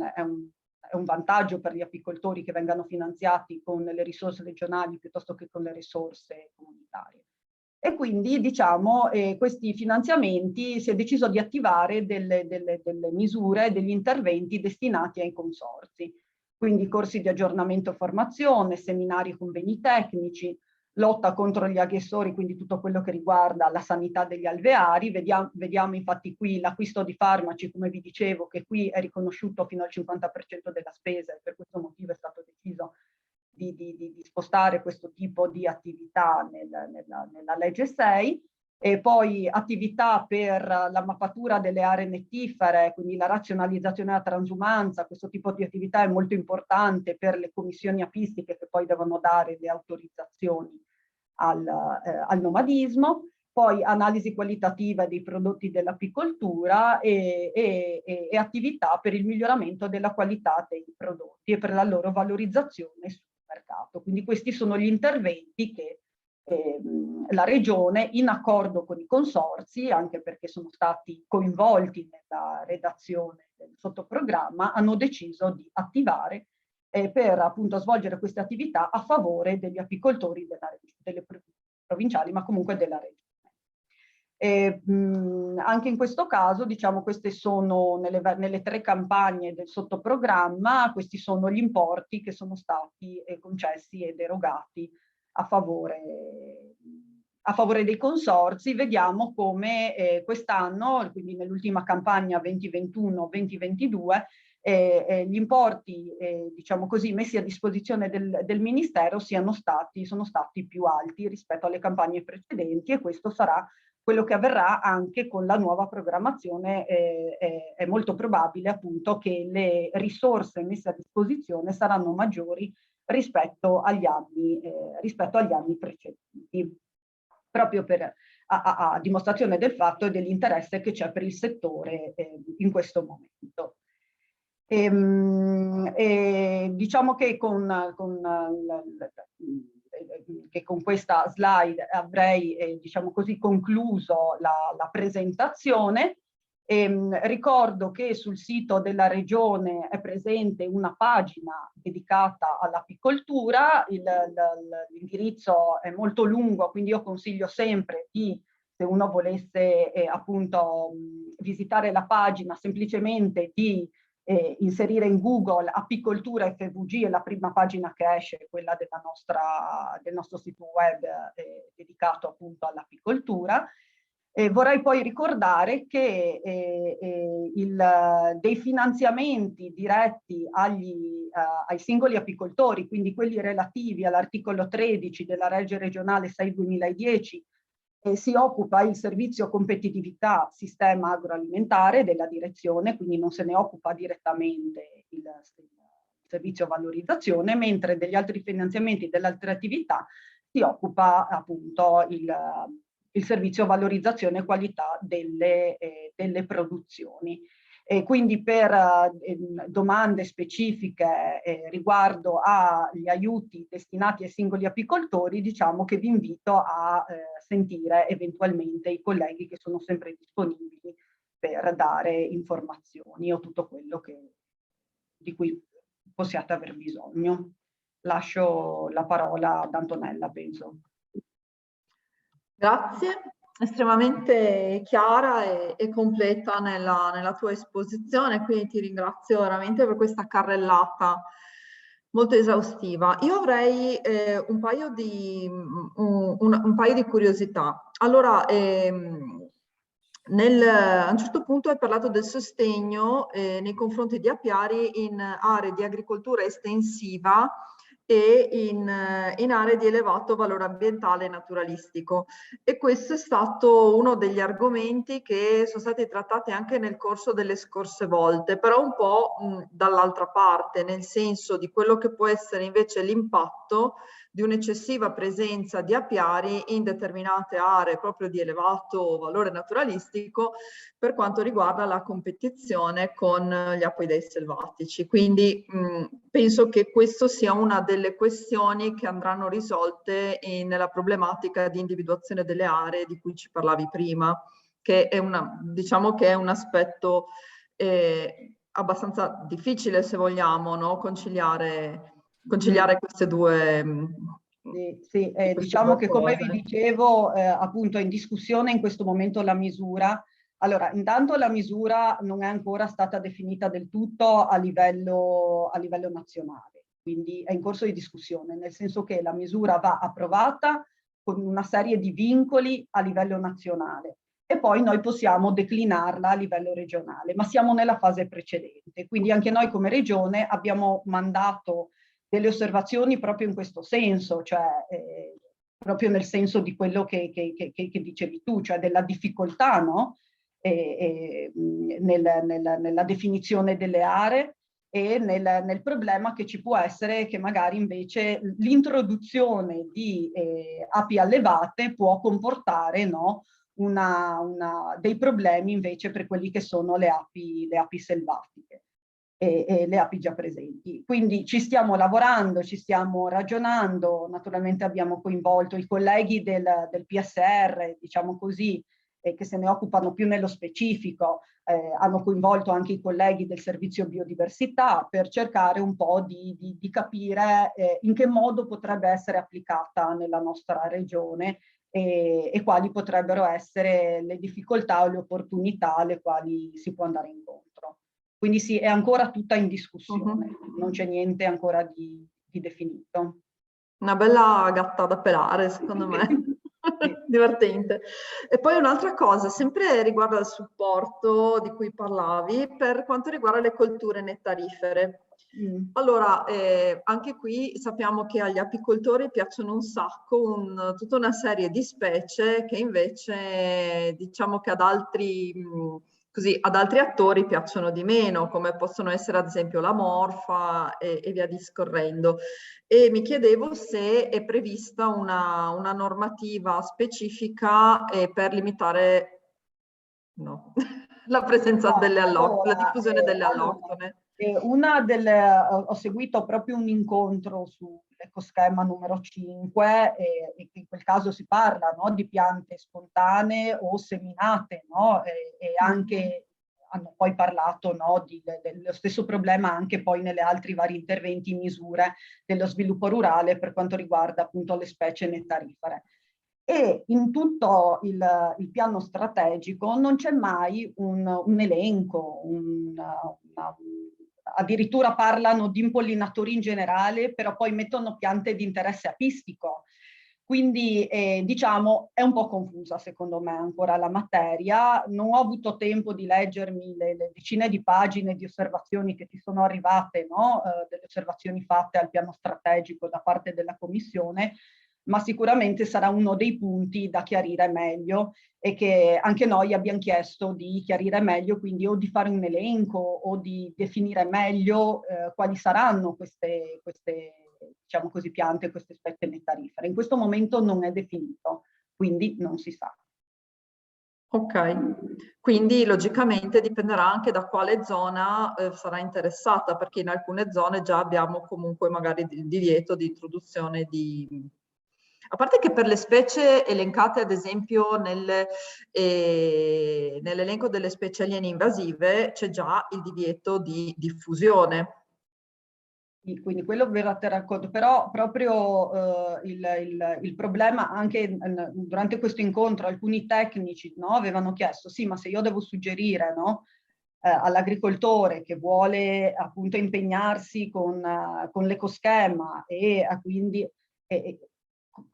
vantaggio per gli apicoltori che vengano finanziati con le risorse regionali piuttosto che con le risorse comunitarie. E quindi, diciamo, questi finanziamenti si è deciso di attivare delle misure, degli interventi destinati ai consorzi. Quindi corsi di aggiornamento e formazione, seminari e convegni tecnici, lotta contro gli aggressori, quindi tutto quello che riguarda la sanità degli alveari. Vediamo infatti qui l'acquisto di farmaci, come vi dicevo, che qui è riconosciuto fino al 50% della spesa, e per questo motivo è stato deciso di spostare questo tipo di attività nella legge 6. E poi attività per la mappatura delle aree nettifere, quindi la razionalizzazione della transumanza. Questo tipo di attività è molto importante per le commissioni apistiche che poi devono dare le autorizzazioni al nomadismo. poi analisi qualitativa dei prodotti dell'apicoltura e attività per il miglioramento della qualità dei prodotti e per la loro valorizzazione sul mercato. Quindi questi sono gli interventi che la Regione, in accordo con i consorzi, anche perché sono stati coinvolti nella redazione del sottoprogramma, hanno deciso di attivare per appunto svolgere queste attività a favore degli apicoltori delle provinciali, ma comunque della Regione. Anche in questo caso, diciamo, queste sono nelle 3 campagne del sottoprogramma, questi sono gli importi che sono stati concessi ed erogati a favore dei consorzi. Vediamo come quest'anno, quindi nell'ultima campagna 2021-2022, gli importi, diciamo così, messi a disposizione del Ministero sono stati più alti rispetto alle campagne precedenti, e questo sarà quello che avverrà anche con la nuova programmazione. È molto probabile appunto che le risorse messe a disposizione saranno maggiori rispetto agli anni precedenti, proprio a dimostrazione del fatto e dell'interesse che c'è per il settore in questo momento. Diciamo che con questa slide avrei diciamo così concluso la presentazione. Ricordo che sul sito della Regione è presente una pagina dedicata all'apicoltura. L'indirizzo è molto lungo, quindi io consiglio sempre se uno volesse appunto visitare la pagina, semplicemente di inserire in Google apicoltura FVG, e la prima pagina che esce è quella del nostro sito web dedicato appunto all'apicoltura. Vorrei poi ricordare che dei finanziamenti diretti ai singoli apicoltori, quindi quelli relativi all'articolo 13 della legge regionale 6/2010, si occupa il servizio competitività sistema agroalimentare della direzione, quindi non se ne occupa direttamente il servizio valorizzazione, mentre degli altri finanziamenti delle altre attività si occupa appunto il servizio valorizzazione e qualità delle produzioni. E quindi per domande specifiche riguardo agli aiuti destinati ai singoli apicoltori, diciamo che vi invito a sentire eventualmente i colleghi che sono sempre disponibili per dare informazioni o tutto quello di cui possiate aver bisogno. Lascio la parola ad Antonella, penso. Grazie, estremamente chiara e completa nella tua esposizione, quindi ti ringrazio veramente per questa carrellata molto esaustiva. Io avrei un paio di curiosità. Allora, a un certo punto hai parlato del sostegno nei confronti di apiari in aree di agricoltura estensiva e in aree di elevato valore ambientale e naturalistico. E questo è stato uno degli argomenti che sono stati trattati anche nel corso delle scorse volte, però un po' dall'altra parte, nel senso di quello che può essere invece l'impatto di un'eccessiva presenza di apiari in determinate aree proprio di elevato valore naturalistico per quanto riguarda la competizione con gli apoidei selvatici. Quindi penso che questo sia una delle questioni che andranno risolte nella problematica di individuazione delle aree di cui ci parlavi prima, che è diciamo che è un aspetto abbastanza difficile, se vogliamo, no? Conciliare queste due. Sì, diciamo che, come vi dicevo, appunto è in discussione in questo momento la misura. Allora, intanto la misura non è ancora stata definita del tutto a livello nazionale, quindi è in corso di discussione, nel senso che la misura va approvata con una serie di vincoli a livello nazionale e poi noi possiamo declinarla a livello regionale, ma siamo nella fase precedente. Quindi anche noi come Regione abbiamo mandato delle osservazioni proprio in questo senso, cioè proprio nel senso di quello che dicevi tu, cioè della difficoltà, no? Nella definizione delle aree, e nel problema che ci può essere che magari invece l'introduzione di api allevate può comportare, no, dei problemi invece per quelli che sono le api selvatiche e le api già presenti. Quindi ci stiamo lavorando, ci stiamo ragionando, naturalmente abbiamo coinvolto i colleghi del PSR, diciamo così, che se ne occupano più nello specifico, hanno coinvolto anche i colleghi del servizio biodiversità per cercare un po' di capire in che modo potrebbe essere applicata nella nostra regione e quali potrebbero essere le difficoltà o le opportunità alle quali si può andare incontro. Quindi sì, è ancora tutta in discussione, non c'è niente ancora di definito. Una bella gatta da pelare, secondo me. Divertente. E poi un'altra cosa, sempre riguardo al supporto di cui parlavi, per quanto riguarda le colture nettarifere. Allora, anche qui sappiamo che agli apicoltori piacciono un sacco tutta una serie di specie che invece diciamo che ad altri attori piacciono di meno, come possono essere ad esempio la morfa e via discorrendo. E mi chiedevo se è prevista una normativa specifica per limitare la presenza delle alloctone, la diffusione delle alloctone. Ho seguito proprio un incontro sull'ecoschema numero 5 e in quel caso si parla, no, di piante spontanee o seminate, no, e anche hanno poi parlato, no, dello stesso problema anche poi nelle altri vari interventi, misure dello sviluppo rurale per quanto riguarda appunto le specie nettarifere. E in tutto il piano strategico non c'è mai un elenco, addirittura parlano di impollinatori in generale, però poi mettono piante di interesse apistico. Quindi diciamo è un po' confusa secondo me ancora la materia. Non ho avuto tempo di leggermi le decine di pagine di osservazioni che ci sono arrivate, no? Delle osservazioni fatte al piano strategico da parte della Commissione, ma sicuramente sarà uno dei punti da chiarire meglio e che anche noi abbiamo chiesto di chiarire meglio, quindi o di fare un elenco o di definire meglio quali saranno queste diciamo così, piante, queste specie nettarifere. In questo momento non è definito, quindi non si sa. Ok, quindi logicamente dipenderà anche da quale zona sarà interessata, perché in alcune zone già abbiamo comunque magari il divieto di introduzione di... A parte che per le specie elencate ad esempio nell'elenco delle specie aliene invasive c'è già il divieto di diffusione. Quindi quello verrà racconto, però proprio il problema anche durante questo incontro alcuni tecnici, no, avevano chiesto sì, ma se io devo suggerire, no, all'agricoltore che vuole appunto impegnarsi con l'ecoschema e quindi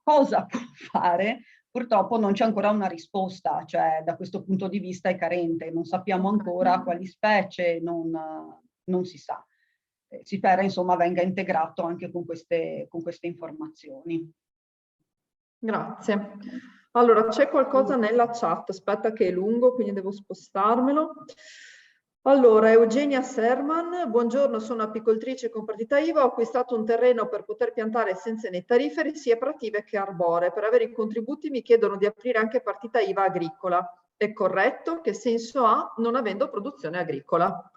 cosa può fare? Purtroppo non c'è ancora una risposta, cioè da questo punto di vista è carente, non sappiamo ancora quali specie, non si sa. Si spera insomma venga integrato anche con queste informazioni. Grazie. Allora, c'è qualcosa nella chat, aspetta che è lungo, quindi devo spostarmelo. Allora, Eugenia Serman, buongiorno, sono apicoltrice con partita IVA, ho acquistato un terreno per poter piantare essenze nettarifere sia prative che arbore. Per avere i contributi mi chiedono di aprire anche partita IVA agricola. È corretto? Che senso ha non avendo produzione agricola?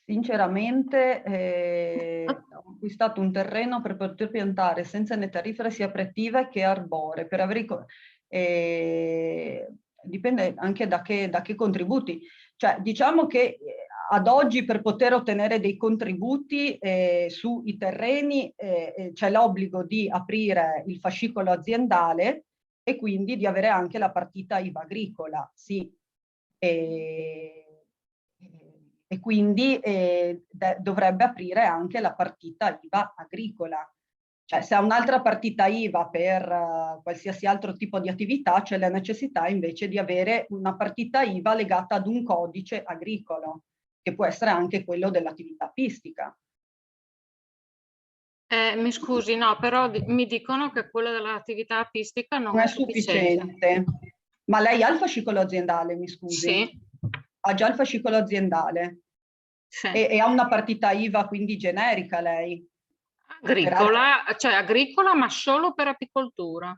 Sinceramente ho acquistato un terreno per poter piantare senza nettarifere sia prative che arbore. Per avere dipende anche da che contributi. Cioè, diciamo che ad oggi per poter ottenere dei contributi sui terreni c'è l'obbligo di aprire il fascicolo aziendale e quindi di avere anche la partita IVA agricola, sì. E quindi dovrebbe aprire anche la partita IVA agricola. Cioè se ha un'altra partita IVA per qualsiasi altro tipo di attività, c'è la necessità invece di avere una partita IVA legata ad un codice agricolo, che può essere anche quello dell'attività apistica. Mi scusi, no, però mi dicono che quello dell'attività apistica non è è sufficiente. sufficiente. Ma lei ha il fascicolo aziendale, mi scusi? Sì. Ha già il fascicolo aziendale? Sì. E ha una partita IVA quindi generica lei? Agricola, cioè agricola ma solo per apicoltura.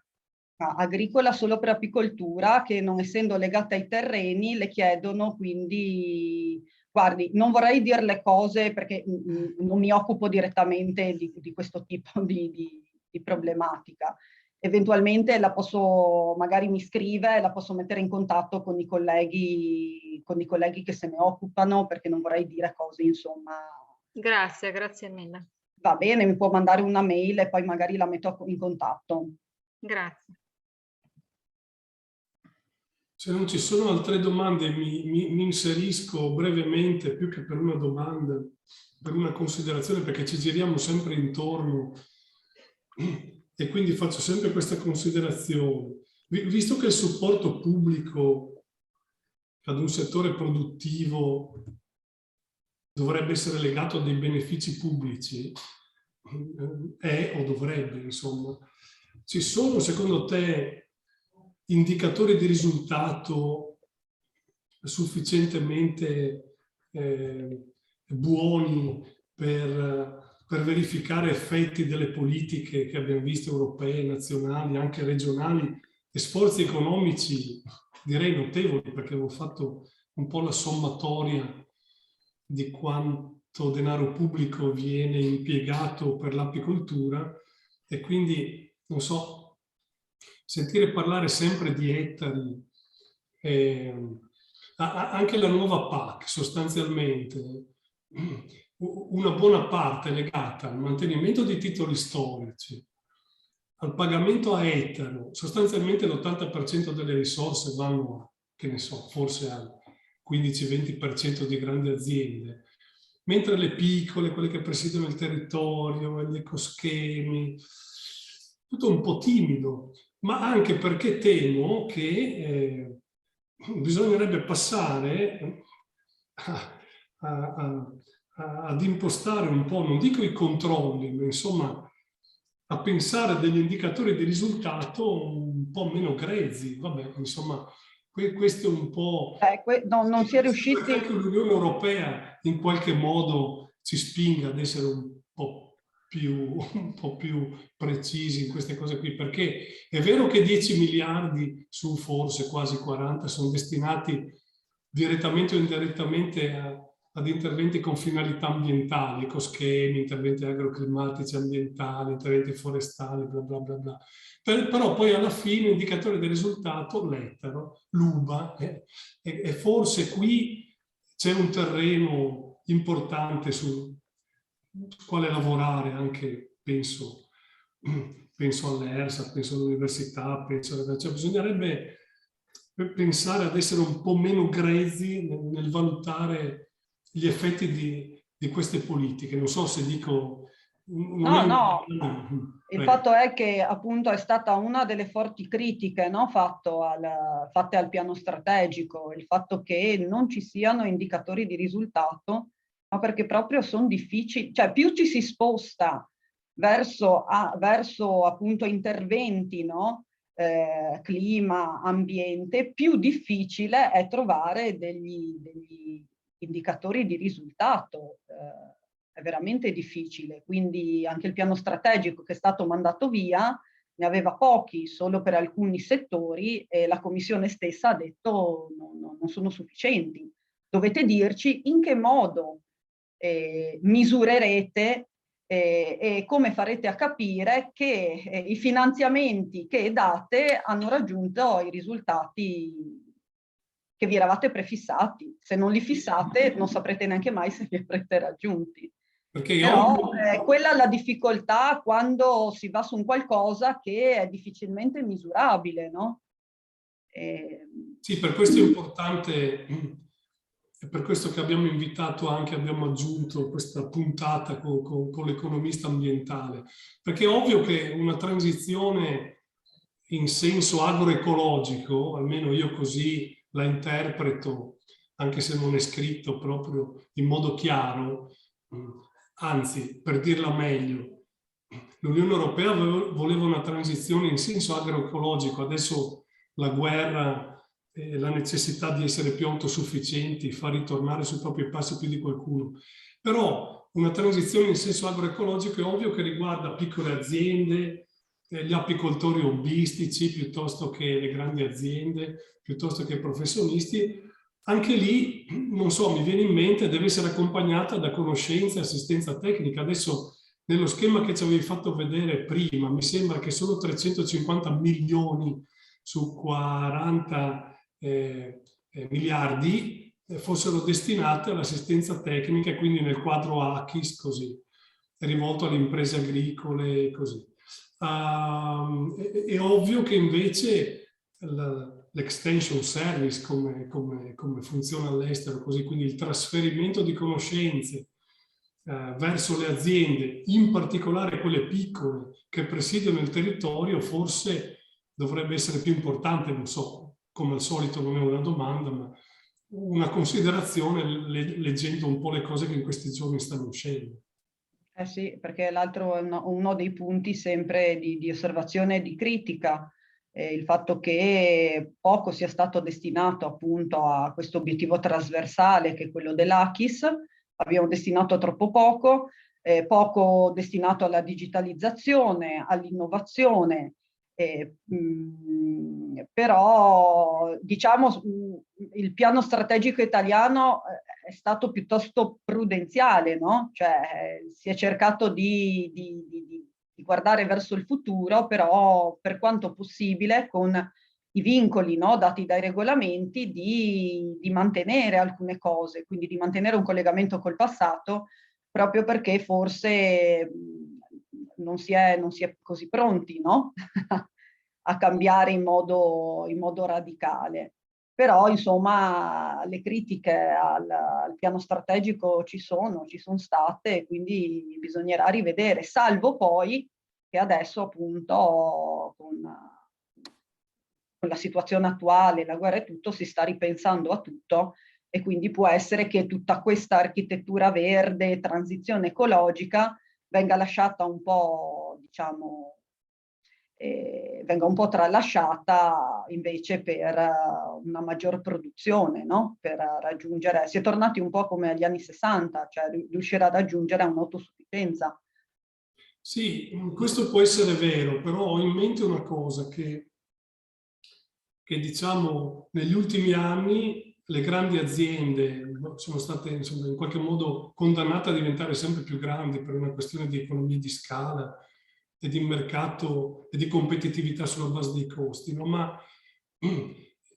Agricola solo per apicoltura, che non essendo legata ai terreni le chiedono quindi, guardi, non vorrei dire le cose perché non mi occupo direttamente di questo tipo di problematica. Eventualmente la posso, magari mi scrive, la posso mettere in contatto con i colleghi che se ne occupano, perché non vorrei dire cose, insomma. Grazie, grazie mille. Va bene, mi può mandare una mail e poi magari la metto in contatto. Grazie. Se non ci sono altre domande, mi inserisco brevemente, più che per una domanda, per una considerazione, perché ci giriamo sempre intorno e quindi faccio sempre questa considerazione. Visto che il supporto pubblico ad un settore produttivo dovrebbe essere legato a dei benefici pubblici, o dovrebbe, insomma, ci sono secondo te indicatori di risultato sufficientemente buoni per verificare effetti delle politiche che abbiamo visto europee, nazionali, anche regionali, e sforzi economici direi notevoli, perché avevo fatto un po' la sommatoria di quanto denaro pubblico viene impiegato per l'apicoltura, e quindi, non so, sentire parlare sempre di ettari, anche la nuova PAC sostanzialmente, una buona parte è legata al mantenimento di titoli storici, al pagamento a ettaro. Sostanzialmente l'80% delle risorse vanno, che ne so, forse al 15-20% di grandi aziende, mentre le piccole, quelle che presidiano il territorio, gli ecoschemi, tutto un po' timido, ma anche perché temo che bisognerebbe passare ad impostare un po', non dico i controlli, ma insomma a pensare a degli indicatori di risultato un po' meno grezzi. Vabbè, insomma, questo è un po'... non si è riusciti... Anche l'Unione Europea in qualche modo ci spinga ad essere un po' più precisi in queste cose qui, perché è vero che 10 miliardi su forse quasi 40 sono destinati direttamente o indirettamente ad interventi con finalità ambientali, ecoschemi, interventi agroclimatici, ambientali, interventi forestali, bla bla bla bla. Però poi alla fine indicatore del risultato, l'ettaro, l'uva, e forse qui c'è un terreno importante su quale lavorare, anche penso all'ERSA, penso all'università, cioè bisognerebbe pensare ad essere un po' meno grezzi nel valutare gli effetti di queste politiche. Non so se dico... No. Il fatto è che appunto è stata una delle forti critiche, no, fatte al piano strategico, il fatto che non ci siano indicatori di risultato, ma perché proprio sono difficili, cioè più ci si sposta verso appunto interventi, no, clima, ambiente, più difficile è trovare degli indicatori di risultato. È veramente difficile, quindi anche il piano strategico che è stato mandato via ne aveva pochi solo per alcuni settori e la Commissione stessa ha detto non sono sufficienti. Dovete dirci in che modo misurerete e come farete a capire che i finanziamenti che date hanno raggiunto i risultati che vi eravate prefissati. Se non li fissate non saprete neanche mai se li avrete raggiunti. Però quella è la difficoltà quando si va su un qualcosa che è difficilmente misurabile, no? Sì, per questo è importante, è per questo che abbiamo invitato anche, abbiamo aggiunto questa puntata con l'economista ambientale, perché è ovvio che una transizione in senso agroecologico, almeno io così la interpreto, anche se non è scritto proprio in modo chiaro, anzi, per dirla meglio, l'Unione Europea voleva una transizione in senso agroecologico, adesso la guerra, la necessità di essere più autosufficienti fa ritornare sui propri passi più di qualcuno. Però una transizione in senso agroecologico è ovvio che riguarda piccole aziende, gli apicoltori hobbistici piuttosto che le grandi aziende, piuttosto che i professionisti. Anche lì, non so, mi viene in mente, deve essere accompagnata da conoscenza e assistenza tecnica. Adesso, nello schema che ci avevi fatto vedere prima, mi sembra che solo 350 milioni su 40 miliardi fossero destinate all'assistenza tecnica, quindi nel quadro ACHIS, così, rivolto alle imprese agricole, così. È ovvio che invece l'extension service, come funziona all'estero, così, quindi il trasferimento di conoscenze verso le aziende, in particolare quelle piccole che presidiano il territorio, forse dovrebbe essere più importante, non so, come al solito non è una domanda, ma una considerazione leggendo un po' le cose che in questi giorni stanno uscendo. Eh sì, perché l'altro è uno dei punti sempre di osservazione e di critica, il fatto che poco sia stato destinato appunto a questo obiettivo trasversale che è quello dell'ACHIS, abbiamo destinato troppo poco, poco destinato alla digitalizzazione, all'innovazione, però diciamo il piano strategico italiano è stato piuttosto prudenziale, no? Cioè si è cercato di guardare verso il futuro, però per quanto possibile con i vincoli, no, dati dai regolamenti di mantenere alcune cose, quindi di mantenere un collegamento col passato, proprio perché forse non si è così pronti, no? a cambiare in modo radicale. Però insomma le critiche al piano strategico ci sono state, quindi bisognerà rivedere, salvo poi che adesso appunto con la situazione attuale, la guerra e tutto, si sta ripensando a tutto e quindi può essere che tutta questa architettura verde, transizione ecologica venga lasciata un po', diciamo, venga un po' tralasciata invece per una maggior produzione, no? Per raggiungere, si è tornati un po' come agli anni 60, cioè riuscire ad raggiungere un'autosufficienza. Sì, questo può essere vero, però ho in mente una cosa che diciamo negli ultimi anni le grandi aziende sono state insomma, in qualche modo condannate a diventare sempre più grandi per una questione di economia di scala e di mercato e di competitività sulla base dei costi, no?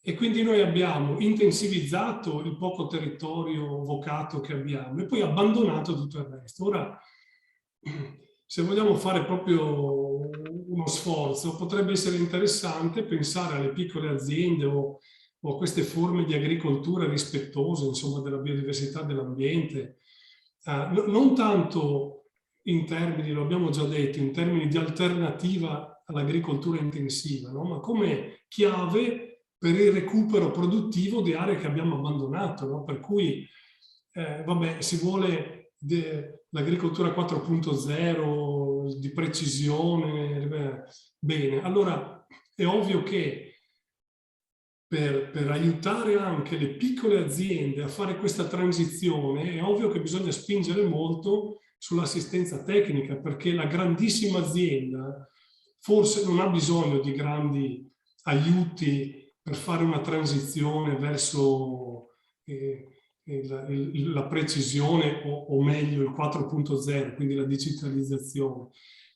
E quindi noi abbiamo intensivizzato il poco territorio vocato che abbiamo e poi abbandonato tutto il resto. Ora, se vogliamo fare proprio uno sforzo, potrebbe essere interessante pensare alle piccole aziende o a queste forme di agricoltura rispettose, insomma, della biodiversità dell'ambiente, non tanto in termini, lo abbiamo già detto, in termini di alternativa all'agricoltura intensiva, no? Ma come chiave per il recupero produttivo di aree che abbiamo abbandonato, no? Per cui, vabbè, si vuole l'agricoltura 4.0 di precisione, bene, allora è ovvio che per aiutare anche le piccole aziende a fare questa transizione è ovvio che bisogna spingere molto sull'assistenza tecnica, perché la grandissima azienda forse non ha bisogno di grandi aiuti per fare una transizione verso la precisione o meglio il 4.0, quindi la digitalizzazione.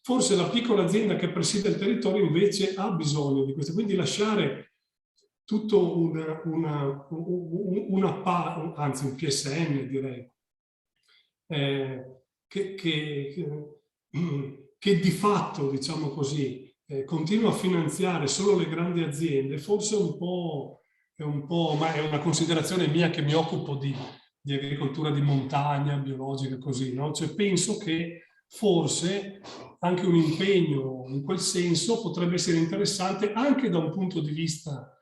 Forse la piccola azienda che presiede il territorio invece ha bisogno di questo, quindi lasciare tutto anzi un PSN direi, che di fatto, diciamo così, continua a finanziare solo le grandi aziende, forse è un po', ma è una considerazione mia che mi occupo di agricoltura di montagna, biologica, così, no? Cioè penso che forse anche un impegno in quel senso potrebbe essere interessante anche da un punto di vista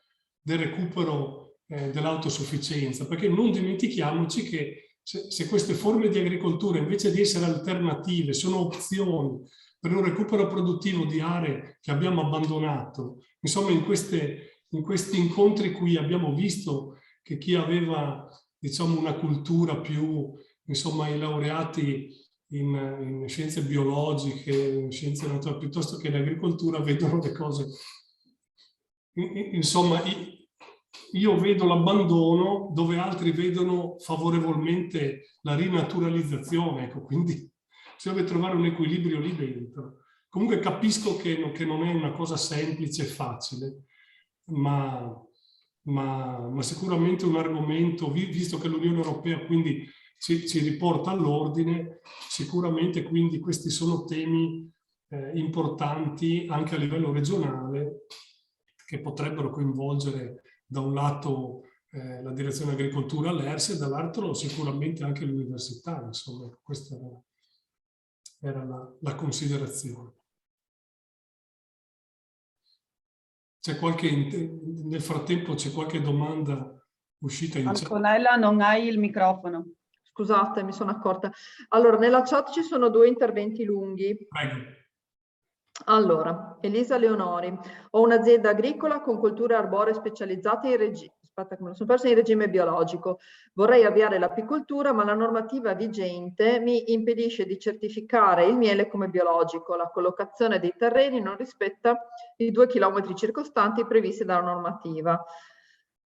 del recupero dell'autosufficienza, perché non dimentichiamoci che se queste forme di agricoltura invece di essere alternative sono opzioni per un recupero produttivo di aree che abbiamo abbandonato. Insomma, in questi incontri qui abbiamo visto che chi aveva, diciamo, una cultura più, insomma, i laureati in scienze biologiche, in scienze naturali, piuttosto che in agricoltura, vedono le cose. Insomma, io vedo l'abbandono dove altri vedono favorevolmente la rinaturalizzazione, ecco, quindi si deve trovare un equilibrio lì dentro. Comunque capisco che non è una cosa semplice e facile, ma sicuramente un argomento, visto che l'Unione Europea quindi ci riporta all'ordine, sicuramente quindi questi sono temi importanti anche a livello regionale, che potrebbero coinvolgere da un lato la direzione agricoltura, l'ERS, e dall'altro sicuramente anche l'università. Insomma, questa era la considerazione. Nel frattempo c'è qualche domanda uscita in chat? Antonella, non hai il microfono. Scusate, mi sono accorta. Allora, nella chat ci sono 2 interventi lunghi. Prego. Allora, Elisa Leonori, ho un'azienda agricola con colture arboree specializzate in regime biologico. Vorrei avviare l'apicoltura, ma la normativa vigente mi impedisce di certificare il miele come biologico. La collocazione dei terreni non rispetta i 2 chilometri circostanti previsti dalla normativa.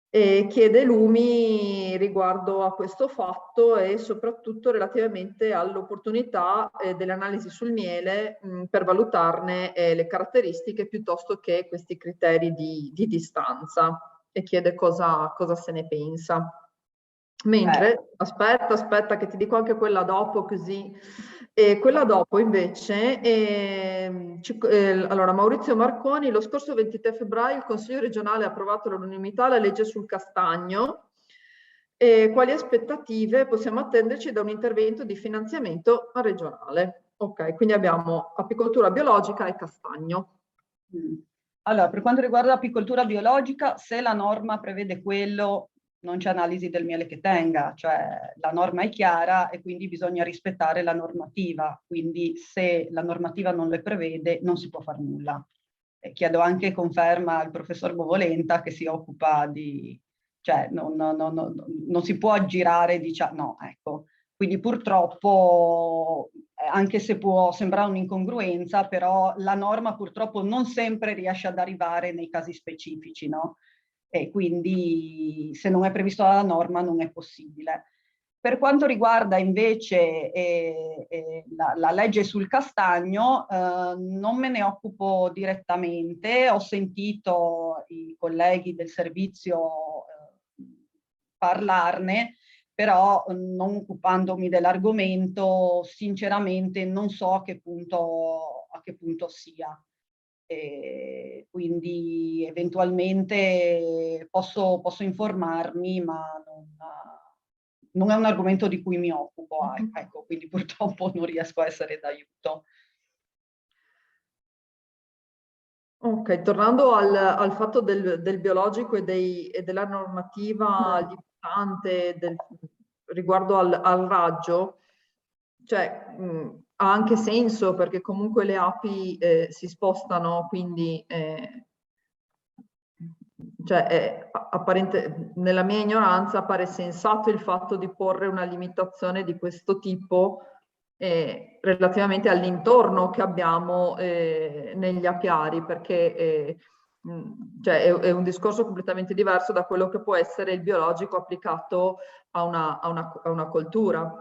E chiede lumi riguardo a questo fatto e soprattutto relativamente all'opportunità delle analisi sul miele per valutarne le caratteristiche piuttosto che questi criteri di distanza, e chiede cosa se ne pensa. Mentre, aspetta che ti dico anche quella dopo, così. Quella dopo invece, allora Maurizio Marconi, lo scorso 23 febbraio il Consiglio regionale ha approvato all'unanimità la legge sul castagno. Quali aspettative possiamo attenderci da un intervento di finanziamento regionale? Ok, quindi abbiamo apicoltura biologica e castagno. Allora, per quanto riguarda l'apicoltura biologica, se la norma prevede quello, non c'è analisi del miele che tenga, cioè la norma è chiara e quindi bisogna rispettare la normativa, quindi se la normativa non le prevede non si può fare nulla. E chiedo anche conferma al professor Bovolenta che si occupa di, cioè non si può aggirare, diciamo, no, ecco. Quindi purtroppo, anche se può sembrare un'incongruenza, però la norma purtroppo non sempre riesce ad arrivare nei casi specifici, no? E quindi se non è previsto dalla norma non è possibile. Per quanto riguarda invece la legge sul castagno, non me ne occupo direttamente, ho sentito i colleghi del servizio parlarne, però non occupandomi dell'argomento, sinceramente non so a che punto sia. Quindi eventualmente posso informarmi, ma non è un argomento di cui mi occupo, ecco, quindi purtroppo non riesco a essere d'aiuto. Ok, tornando al fatto del biologico e della normativa limitante riguardo al raggio, cioè ha anche senso perché comunque le api si spostano, quindi nella mia ignoranza pare sensato il fatto di porre una limitazione di questo tipo relativamente all'intorno che abbiamo negli apiari, perché cioè è un discorso completamente diverso da quello che può essere il biologico applicato a una coltura.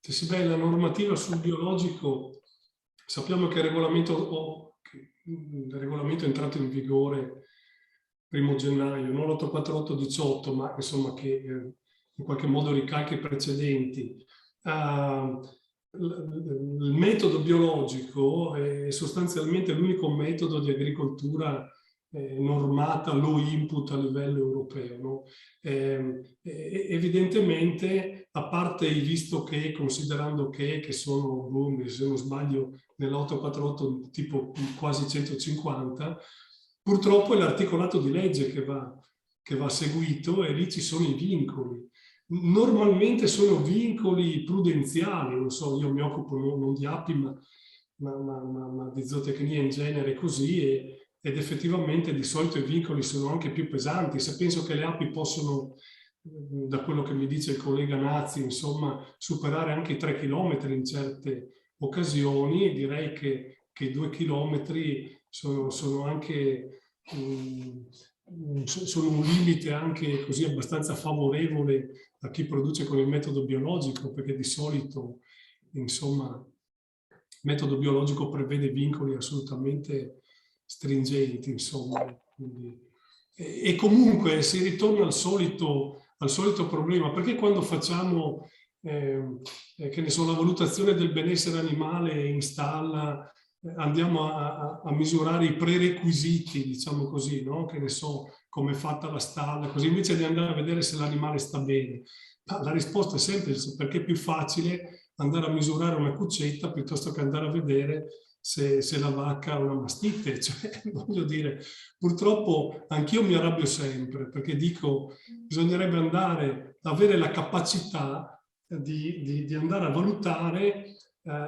Se si vede la normativa sul biologico, sappiamo che il regolamento è entrato in vigore 1° gennaio, non l'848/18, ma insomma che in qualche modo ricalca i precedenti. Il metodo biologico è sostanzialmente l'unico metodo di agricoltura normata low input a livello europeo, no? Evidentemente, a parte i visto che, considerando che sono, se non sbaglio, nell'848 tipo quasi 150, purtroppo è l'articolato di legge che va seguito e lì ci sono i vincoli. Normalmente sono vincoli prudenziali, non so, io mi occupo non di api, ma ma di zootecnia in genere così, ed effettivamente di solito i vincoli sono anche più pesanti. Se penso che le api possono, da quello che mi dice il collega Nazzi, insomma, superare anche i 3 chilometri in certe occasioni, direi che 2 chilometri sono anche sono un limite anche così abbastanza favorevole a chi produce con il metodo biologico, perché di solito, insomma, il metodo biologico prevede vincoli assolutamente stringenti, insomma. Quindi, e comunque si ritorna al solito problema, perché quando facciamo che ne so, la valutazione del benessere animale in stalla, andiamo a misurare i prerequisiti, diciamo così, no? Che ne so, come è fatta la stalla, così, invece di andare a vedere se l'animale sta bene. La risposta è semplice, perché è più facile andare a misurare una cuccetta piuttosto che andare a vedere se la vacca ha una mastite. Cioè, voglio dire, purtroppo anch'io mi arrabbio sempre, perché dico, bisognerebbe andare a avere la capacità di andare a valutare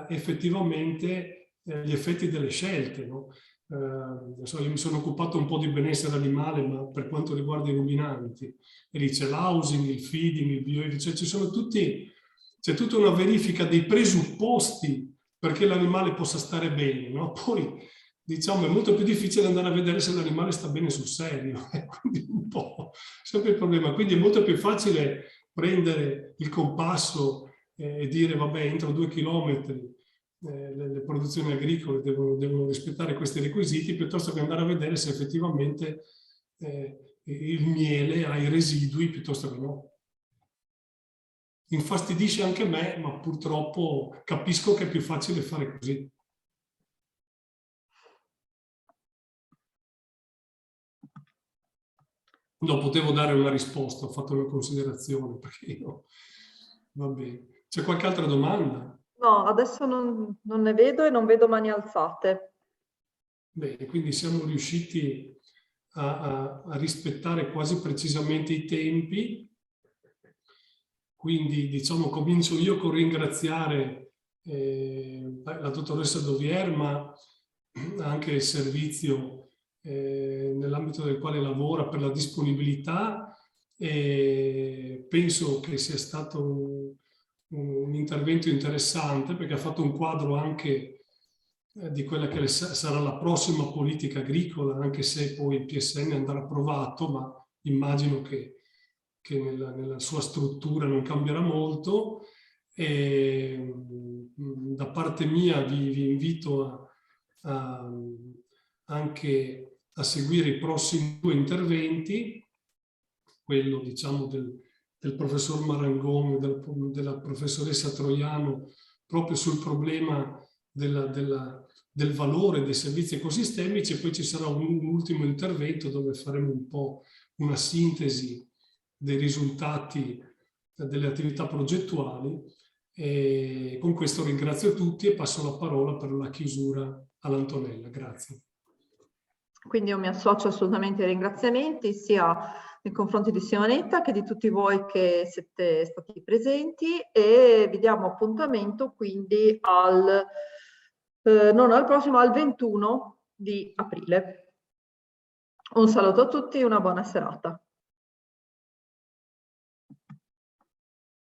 effettivamente gli effetti delle scelte, no? Io mi sono occupato un po' di benessere animale, ma per quanto riguarda i ruminanti, e lì c'è l'housing, il feeding, il bio, cioè c'è tutta una verifica dei presupposti perché l'animale possa stare bene, no? Poi, diciamo, è molto più difficile andare a vedere se l'animale sta bene sul serio, quindi un po' sempre il problema. Quindi è molto più facile prendere il compasso e dire, vabbè, entro 2 chilometri le produzioni agricole devono rispettare questi requisiti, piuttosto che andare a vedere se effettivamente il miele ha i residui piuttosto che no. Infastidisce anche me, ma purtroppo capisco che è più facile fare così. No, potevo dare una risposta, ho fatto una considerazione, perché io... Va bene. C'è qualche altra domanda? No, adesso non ne vedo e non vedo mani alzate. Bene, quindi siamo riusciti a rispettare quasi precisamente i tempi. Quindi, diciamo, comincio io con ringraziare la dottoressa Dovier, ma anche il servizio nell'ambito del quale lavora, per la disponibilità. Penso che sia stato un intervento interessante, perché ha fatto un quadro anche di quella che sarà la prossima politica agricola, anche se poi il PSN andrà approvato, ma immagino che nella sua struttura non cambierà molto. E da parte mia vi invito anche a seguire i prossimi 2 interventi, quello, diciamo, del professor Marangon e della professoressa Troiano, proprio sul problema del valore dei servizi ecosistemici, e poi ci sarà un ultimo intervento dove faremo un po' una sintesi dei risultati delle attività progettuali. E con questo ringrazio tutti e passo la parola per la chiusura all'Antonella. Grazie. Quindi io mi associo assolutamente ai ringraziamenti, sia nei confronti di Simonetta che di tutti voi che siete stati presenti, e vi diamo appuntamento quindi non al prossimo, al 21 di aprile. Un saluto a tutti e una buona serata.